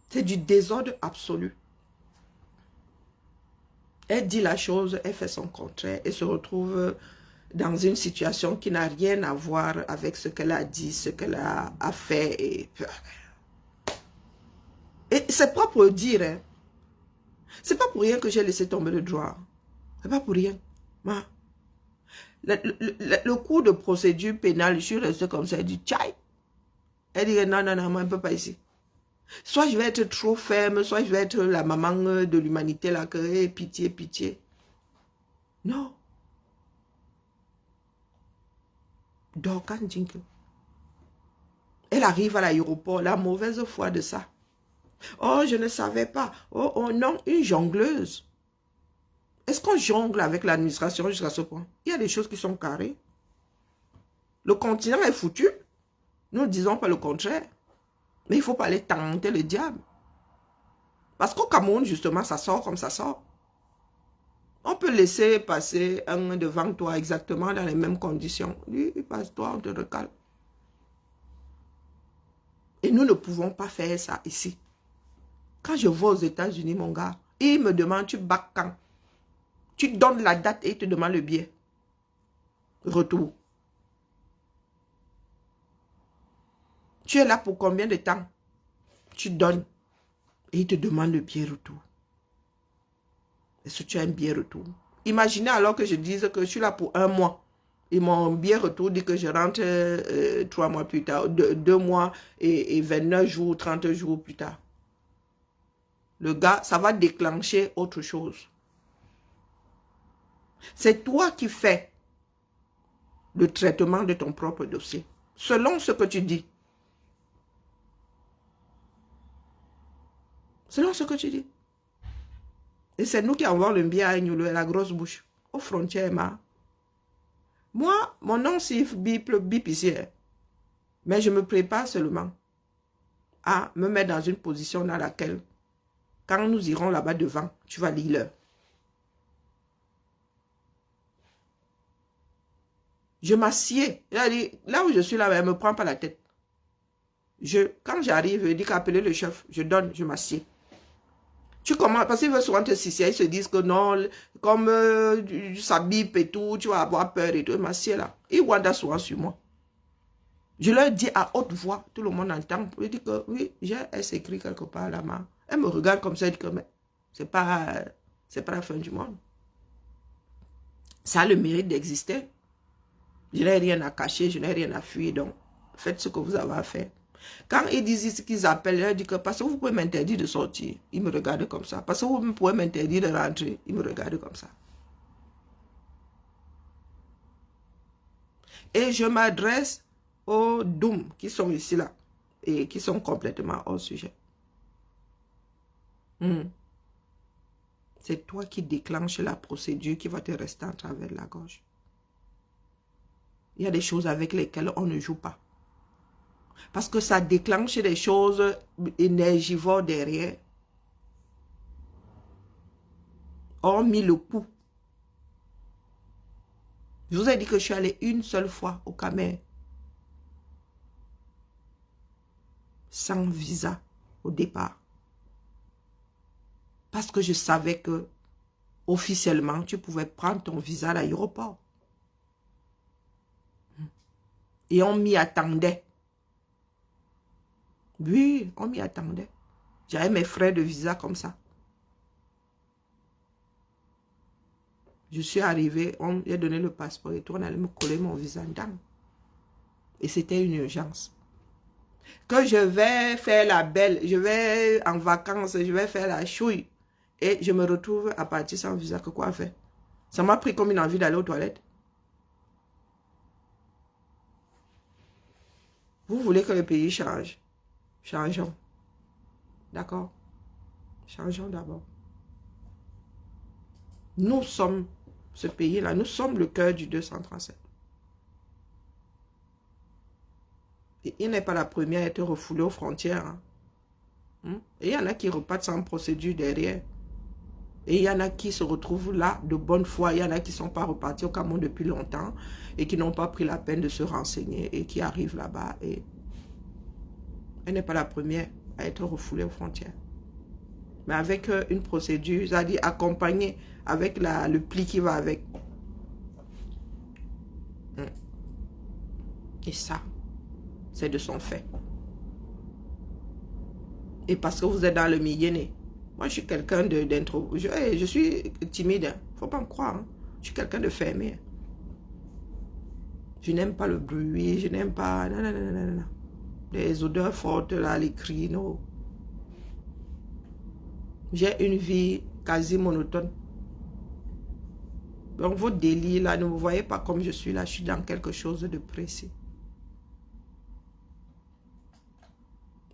C'est du désordre absolu. Elle dit la chose, elle fait son contraire et se retrouve dans une situation qui n'a rien à voir avec ce qu'elle a dit, ce qu'elle a fait. Et c'est pas pour dire, hein. C'est pas pour rien que j'ai laissé tomber le droit. C'est pas pour rien. Le cours de procédure pénale, je suis restée comme ça, elle dit tchaï. Elle dit non, moi, je ne peux pas ici. Soit je vais être trop ferme, soit je vais être la maman de l'humanité, là, que pitié, pitié. Non. Dorcas Ndjinke. Elle arrive à l'aéroport, la mauvaise foi de ça. Oh, je ne savais pas. Oh non, une jongleuse. Est-ce qu'on jongle avec l'administration jusqu'à ce point? Il y a des choses qui sont carrées. Le continent est foutu. Nous ne disons pas le contraire. Mais il ne faut pas aller tenter le diable. Parce qu'au Cameroun, justement, ça sort comme ça sort. On peut laisser passer un devant toi exactement dans les mêmes conditions. Lui, passe-toi, on te recale. Et nous ne pouvons pas faire ça ici. Quand je vais aux États-Unis, mon gars, il me demande, tu bats quand? Tu donnes la date et il te demande le billet. Retour. Tu es là pour combien de temps? Tu donnes et il te demande le billet retour. Est-ce que tu as un billet retour? Imaginez alors que je dise que je suis là pour 1 mois. Et mon billet retour dit que je rentre 3 mois plus tard, 2 mois et 29 jours, 30 jours plus tard. Le gars, ça va déclencher autre chose. C'est toi qui fais le traitement de ton propre dossier. Selon ce que tu dis. Selon ce que tu dis. Et c'est nous qui envoyons le billet à Agnoulou et la grosse bouche. Aux frontières, ma. Moi, mon nom c'est bip ici. Mais je me prépare seulement à me mettre dans une position dans laquelle, quand nous irons là-bas devant, tu vas lire l'heure. Je m'assieds. Là où je suis là, elle ne me prend pas la tête. Quand j'arrive, je dis qu'appeler le chef, je donne, je m'assieds. Tu commences, parce qu'ils veulent souvent te sissier, ils se disent que non, comme ça bip et tout, tu vas avoir peur et tout. Je m'assieds là. Ils wandent souvent sur moi. Je leur dis à haute voix, tout le monde entend. Je dis que oui, elle s'écrit quelque part là-bas. Elle me regarde comme ça, elle dit que mais c'est pas la fin du monde. Ça a le mérite d'exister. Je n'ai rien à cacher, je n'ai rien à fuir, donc faites ce que vous avez à faire. Quand ils disent ce qu'ils appellent, ils disent que parce que vous pouvez m'interdire de sortir, ils me regardent comme ça. Parce que vous pouvez m'interdire de rentrer, ils me regardent comme ça. Et je m'adresse aux Doum qui sont ici là et qui sont complètement hors sujet. C'est toi qui déclenches la procédure qui va te rester en travers la gorge. Il y a des choses avec lesquelles on ne joue pas. Parce que ça déclenche des choses énergivores derrière. Hormis le coup. Je vous ai dit que je suis allée une seule fois au Cameroun. Sans visa au départ. Parce que je savais que officiellement, tu pouvais prendre ton visa à l'aéroport. Et on m'y attendait. Oui, on m'y attendait. J'avais mes frais de visa comme ça. Je suis arrivée, on m'a donné le passeport et tout, on allait me coller mon visa dedans. Et c'était une urgence. Que je vais faire la belle, je vais en vacances, je vais faire la chouille. Et je me retrouve à partir sans visa, que quoi faire? Ça m'a pris comme une envie d'aller aux toilettes. Vous voulez que le pays change? Changeons. D'accord? Changeons d'abord. Nous sommes ce pays-là, nous sommes le cœur du 237. Et il n'est pas la première à être refoulée aux frontières. Et il y en a qui repartent sans procédure derrière. Et il y en a qui se retrouvent là de bonne foi. Il y en a qui ne sont pas repartis au Cameroun depuis longtemps et qui n'ont pas pris la peine de se renseigner et qui arrivent là-bas. Et elle n'est pas la première à être refoulée aux frontières. Mais avec une procédure, c'est-à-dire accompagnée avec le pli qui va avec. Et ça, c'est de son fait. Et parce que vous êtes dans le milieu. Moi, je suis quelqu'un d'intro. Je suis timide. Il ne faut pas me croire. Je suis quelqu'un de fermé. Je n'aime pas le bruit. Je n'aime pas... Non. Les odeurs fortes, là, les cris, non. J'ai une vie quasi monotone. Donc, vos délires, là, ne me voyez pas comme je suis là. Je suis dans quelque chose de précis.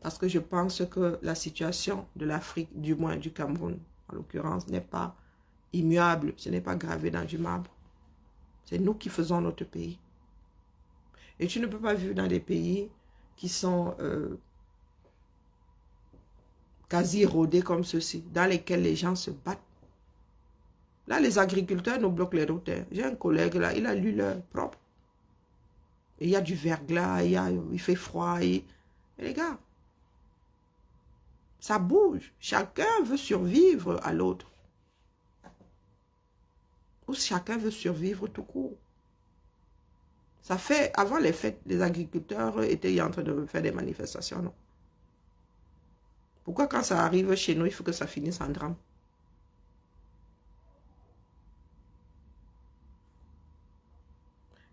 Parce que je pense que la situation de l'Afrique, du moins du Cameroun, en l'occurrence, n'est pas immuable. Ce n'est pas gravé dans du marbre. C'est nous qui faisons notre pays. Et tu ne peux pas vivre dans des pays qui sont quasi érodés comme ceux-ci, dans lesquels les gens se battent. Là, les agriculteurs nous bloquent les routes. J'ai un collègue là, il a lu leur propre. Et il y a du verglas, il fait froid. Et les gars, Ça bouge. Chacun veut survivre à l'autre. Ou chacun veut survivre tout court. Ça fait, avant les fêtes, les agriculteurs étaient en train de faire des manifestations, non? Pourquoi quand ça arrive chez nous, il faut que ça finisse en drame?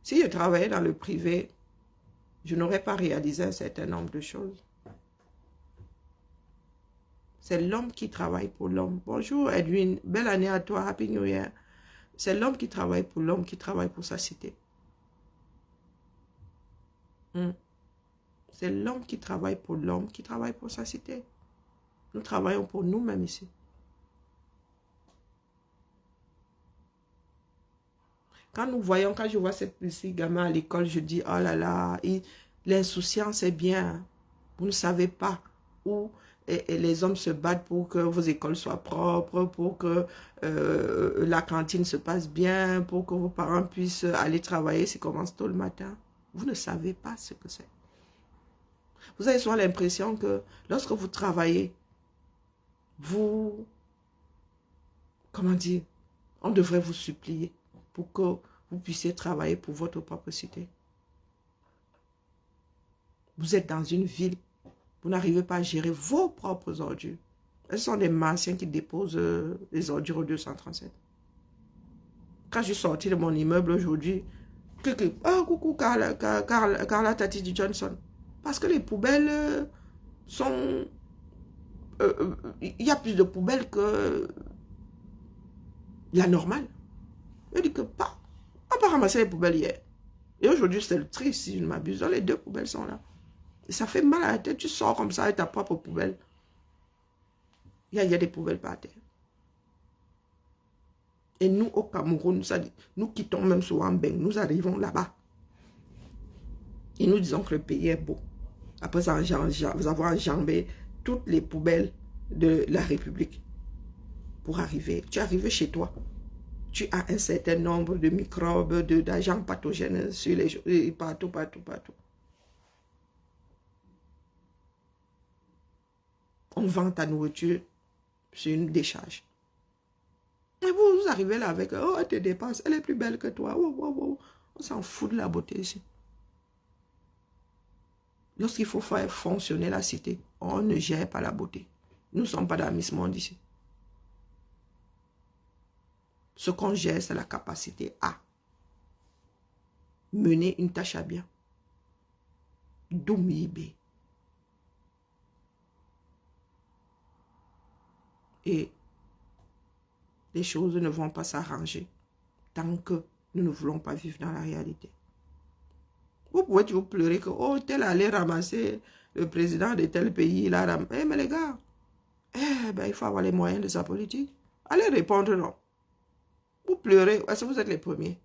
Si je travaillais dans le privé, je n'aurais pas réalisé un certain nombre de choses. C'est l'homme qui travaille pour l'homme. Bonjour Edwin, belle année à toi, Happy New Year. C'est l'homme qui travaille pour l'homme, qui travaille pour sa cité. C'est l'homme qui travaille pour l'homme, qui travaille pour sa cité. Nous travaillons pour nous-mêmes ici. Quand je vois ces petits gamins à l'école, je dis, oh là là, l'insouciance est bien. Vous ne savez pas où et les hommes se battent pour que vos écoles soient propres, pour que la cantine se passe bien, pour que vos parents puissent aller travailler s'ils commencent tôt le matin. Vous ne savez pas ce que c'est. Vous avez souvent l'impression que lorsque vous travaillez, comment dire, on devrait vous supplier pour que vous puissiez travailler pour votre propre cité. Vous êtes dans une ville, vous n'arrivez pas à gérer vos propres ordures. Ce sont des martiens qui déposent les ordures au 237. Quand je suis sortie de mon immeuble aujourd'hui, coucou Carla Tati du Johnson. Parce que les poubelles sont... Il y a plus de poubelles que la normale. Je dis que pas. On n'a pas ramassé les poubelles hier. Et aujourd'hui, c'est le tri, si je ne m'abuse. Les 2 poubelles sont là. Et ça fait mal à la tête. Tu sors comme ça avec ta propre poubelle. Il y a des poubelles par terre. Et nous, au Cameroun, nous quittons même souvent Beng. Nous arrivons là-bas. Et nous disons que le pays est beau. Après avoir enjambé toutes les poubelles de la République. Pour arriver. Tu es arrivé chez toi. Tu as un certain nombre de microbes, d'agents pathogènes sur les choses, partout. On vend ta nourriture sur une décharge. Et vous arrivez là avec, oh, tes dépenses, elle est plus belle que toi. Oh. On s'en fout de la beauté ici. Lorsqu'il faut faire fonctionner la cité, on ne gère pas la beauté. Nous ne sommes pas dans Miss Monde ici. Ce qu'on gère, c'est la capacité à mener une tâche à bien. Domibe. Et les choses ne vont pas s'arranger tant que nous ne voulons pas vivre dans la réalité. Vous pouvez toujours pleurer que, oh, tel allait ramasser le président de tel pays, il a ramassé. Mais les gars, il faut avoir les moyens de sa politique. Allez répondre non. Vous pleurez, est-ce que vous êtes les premiers?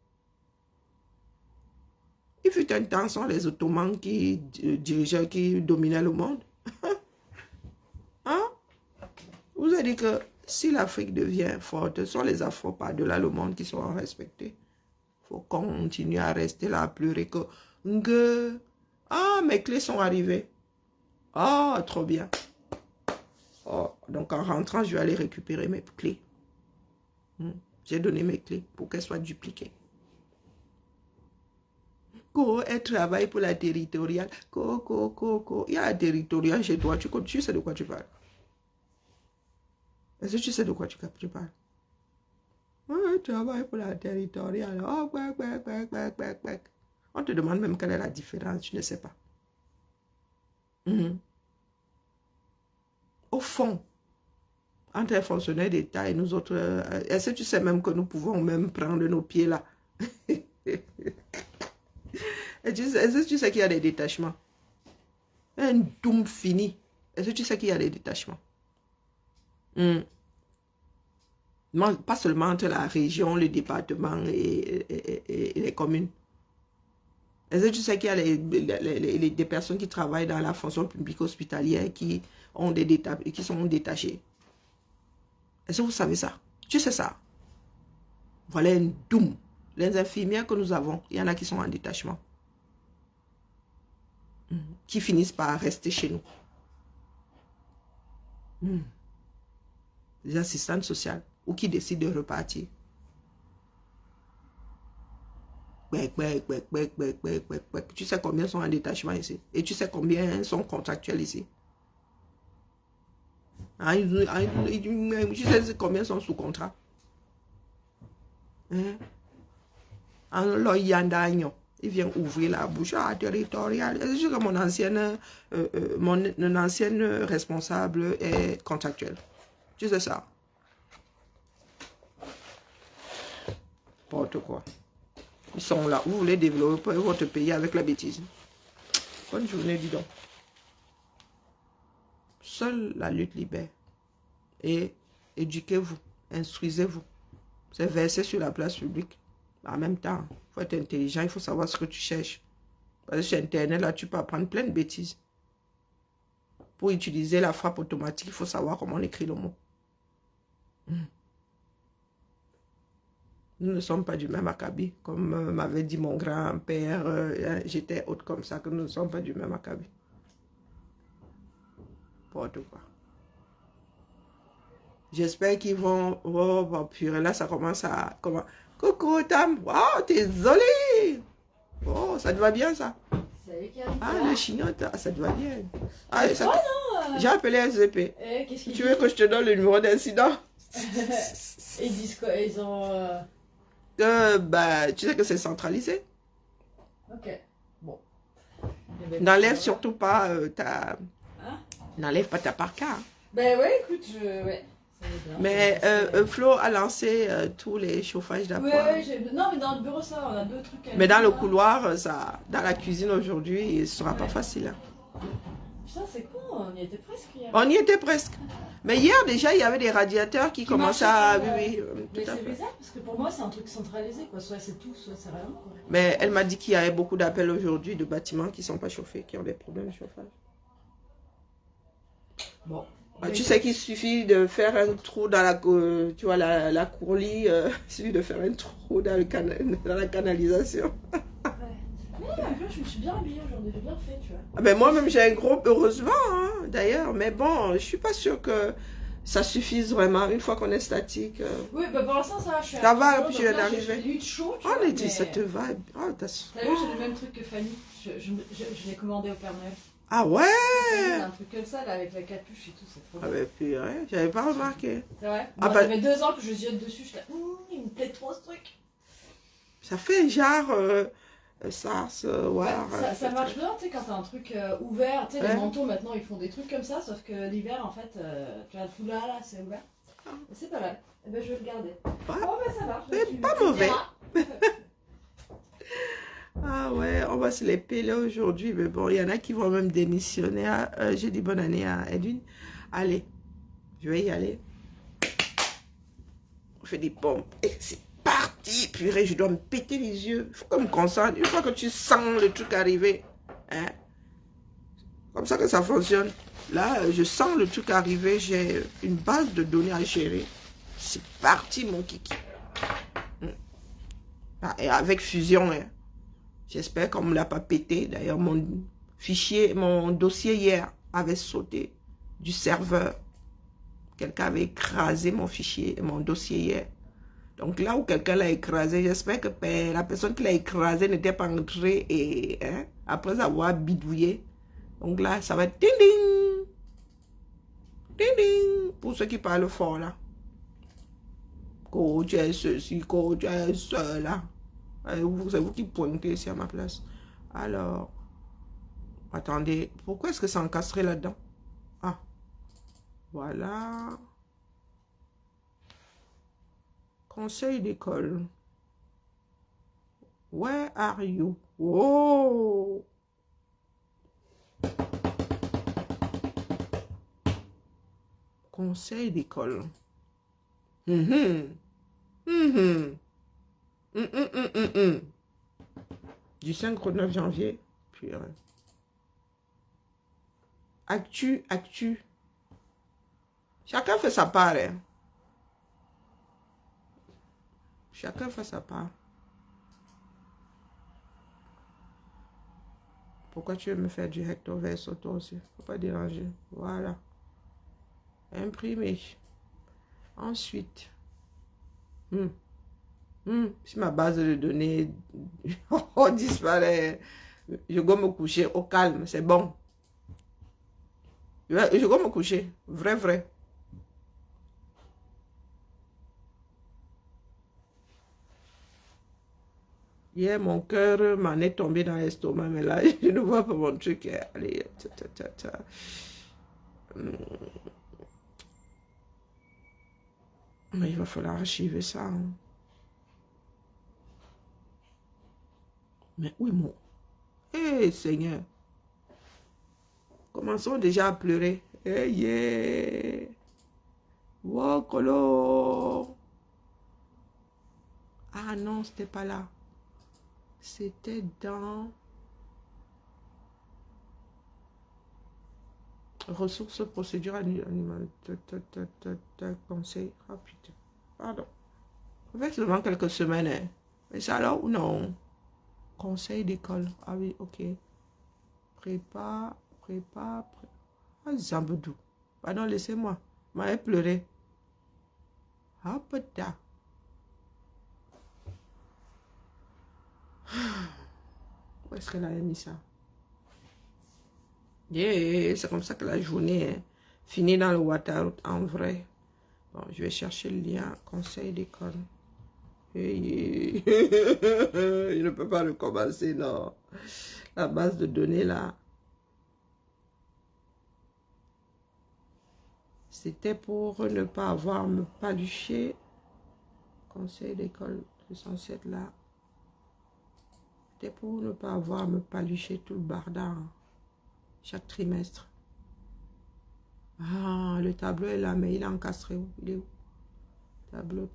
Il fut un temps, ce sont les Ottomans qui dirigeaient, qui dominaient le monde. Hein? Vous avez dit que si l'Afrique devient forte, ce sont les Afro par-delà le monde qui seront respectés. Il faut continuer à rester là, à pleurer que... Ah, mes clés sont arrivées. Oh, trop bien. Oh, donc en rentrant, je vais aller récupérer mes clés. J'ai donné mes clés pour qu'elles soient dupliquées. Elle travaille pour la territoriale. Il y a la territoriale chez toi. Tu sais de quoi tu parles? Est-ce que tu sais de quoi tu parles? Elle travaille pour la territoriale. Oh, on te demande même quelle est la différence. Tu ne sais pas. Au fond, entre un fonctionnaire d'État et nous autres, est-ce que tu sais même que nous pouvons même prendre nos pieds là? Est-ce que tu sais qu'il y a des détachements? Un doom fini. Est-ce que tu sais qu'il y a des détachements? Pas seulement entre la région, le département et les communes. Est-ce que tu sais qu'il y a des personnes qui travaillent dans la fonction publique hospitalière qui sont détachées? Est-ce que vous savez ça? Tu sais ça? Voilà un doom. Les infirmières que nous avons, il y en a qui sont en détachement. Qui finissent par rester chez nous. Les assistantes sociales ou qui décident de repartir. Tu sais combien sont en détachement ici? Et tu sais combien sont contractuels ici? Tu sais combien sont sous contrat? Il vient ouvrir la bouche territoriale. Je sais que mon ancienne responsable est contractuelle. Tu sais ça? N'importe quoi. Ils sont là. Vous voulez développer votre pays avec la bêtise. Bonne journée, dis donc. Seule la lutte libère. Et éduquez-vous, instruisez-vous. C'est versé sur la place publique. En même temps, il faut être intelligent, il faut savoir ce que tu cherches. Parce que sur Internet, là, tu peux apprendre plein de bêtises. Pour utiliser la frappe automatique, il faut savoir comment on écrit le mot. Nous ne sommes pas du même acabit. Comme m'avait dit mon grand-père, j'étais haute comme ça, que nous ne sommes pas du même acabit. N'importe quoi. J'espère qu'ils vont... Oh, purée, là, ça commence à... Coucou, Tam. Wow, t'es isolé. Oh, ça te va bien, ça? Ah, le chignote, ça te va bien. Ah, j'ai appelé SVP. Tu veux que je te donne le numéro d'incident? Ils disent quoi? Ils ont... Bah, tu sais que c'est centralisé. Ok. Bon. N'enlève surtout pas ta... Hein? N'enlève pas ta parka. Ben ouais, écoute, ouais. Mais Flo a lancé tous les chauffages d'appoint. Ouais, non, mais dans le bureau, ça, on a deux trucs. Mais dans le couloir, ça, dans la cuisine aujourd'hui, ce ne sera pas facile. Hein. Putain, c'est con, on y était presque hier. On y était presque. Mais hier, déjà, il y avait des radiateurs qui commençaient à... Oui, mais c'est bizarre, parce que pour moi, c'est un truc centralisé, quoi. Soit c'est tout, soit c'est rien, quoi. Mais elle m'a dit qu'il y avait beaucoup d'appels aujourd'hui de bâtiments qui ne sont pas chauffés, qui ont des problèmes de chauffage. Bon. Ah, tu sais qu'il suffit de faire un trou dans la, tu vois, la courlie, il suffit de faire un trou dans, dans la canalisation. Ouais. Mais je me suis bien habillée aujourd'hui, j'ai bien fait, tu vois. Ah ben moi-même j'ai un gros, heureusement, hein, d'ailleurs, mais bon, je suis pas sûre que ça suffise vraiment une fois qu'on est statique. Oui, bah pour l'instant ça va, je suis ça va, puis je viens d'arriver. J'ai eu de chaud, tu vois, mais... ça te va. Oh, t'as vu, j'ai le même truc que Fanny, je l'ai commandé au Père Noël. Ah ouais! Un truc comme ça, là, avec la capuche et tout, c'est trop bien. Ah ben puis, ouais, j'avais pas remarqué. C'est vrai? Ah, ça fait 2 ans que je ziote dessus, je il me plaît trop ce truc. Ça fait genre... ouais, ça marche bien, tu sais, quand t'as un truc ouvert, tu sais, les manteaux maintenant ils font des trucs comme ça, sauf que l'hiver en fait, tu as tout là, c'est ouvert. C'est pas mal, et ben je vais le garder. Ouais. Oh ben ça marche. C'est pas mauvais. Ah ouais, on va se les peler aujourd'hui, mais bon, il y en a qui vont même démissionner. J'ai dit bonne année à Edwin. Allez, je vais y aller. On fait des pompes et c'est parti, purée, je dois me péter les yeux. Il faut que je me concentre. Une fois que tu sens le truc arriver, hein, comme ça que ça fonctionne. Là, je sens le truc arriver, j'ai une base de données à gérer. C'est parti, mon kiki. Ah, et avec Fusion, hein. J'espère qu'on ne me l'a pas pété. D'ailleurs, mon dossier hier avait sauté du serveur. Quelqu'un avait écrasé mon fichier, mon dossier hier. Donc là où quelqu'un l'a écrasé, j'espère que la personne qui l'a écrasé n'était pas entrée et hein, après avoir bidouillé. Donc là, ça va être ding ding. Ding ding. Pour ceux qui parlent fort là. Quand tu es ceci, quand tu es cela. C'est vous qui pointez ici à ma place. Alors, attendez, pourquoi est-ce que c'est encastré là-dedans? Ah, voilà. Conseil d'école. Where are you? Oh! Conseil d'école. Du 5 au 9 janvier. Puis, actu. Chacun fait sa part. Hein. Chacun fait sa part. Pourquoi tu veux me faire du recto verso toi aussi? Faut pas déranger. Voilà. Imprimer. Ensuite, si ma base de données disparaît, je vais me coucher au calme, c'est bon. Je vais me coucher, vrai. Hier, mon cœur m'en est tombé dans l'estomac, mais là, je ne vois pas mon truc. Allez, Mais il va falloir archiver ça. Hein. Mais où est mon... Hé, Seigneur. Commençons déjà à pleurer. Hey, yeah. Wokolo. Ah non, c'était pas là. C'était dans... Ressources, procédures animales. Conseil. Ah putain. Pardon. Ça fait seulement quelques semaines. Hein. Mais ça là ou non? Conseil d'école. Ah oui, ok. Prépa. Ah, Zambedou. Pardon, laissez-moi. M'avait pleuré. Ah, putain. Où est-ce qu'elle a mis ça? Yeah, c'est comme ça que la journée est finie dans le Waterroute en vrai. Bon, je vais chercher le lien. Conseil d'école. Hey. Je ne peux pas recommencer, non. La base de données, là. C'était pour ne pas avoir à me palucher. Conseil d'école, c'est censé être là. C'était pour ne pas avoir à me palucher tout le bardard. Chaque trimestre. Ah, le tableau est là, mais il est encastré où? Il est où? Tableau.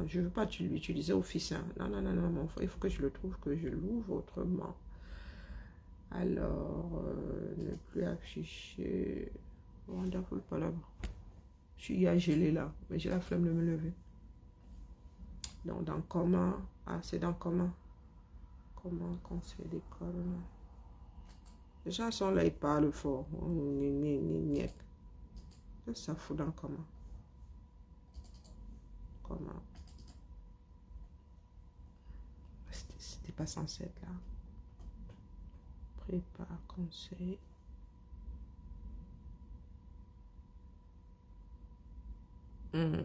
Je ne veux pas l'utiliser Office. Hein. Non. Il faut que je le trouve, que je l'ouvre autrement. Alors, ne plus afficher. Wonderful Palabre. Je suis gelé là, mais j'ai la flemme de me lever. Donc, dans comment? Ah, c'est dans comment? Comment conseil d'école? Les gens sont là, ils parlent fort. Qu'est-ce que ça fout dans comment? Comment? C'était pas censé être là. Prépa, conseil. Il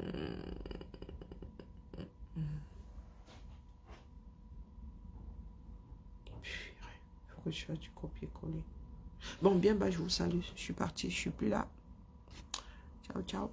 faut que je fasse du copier-coller. Bon, bien, bah, je vous salue. Je suis partie, je suis plus là. Ciao.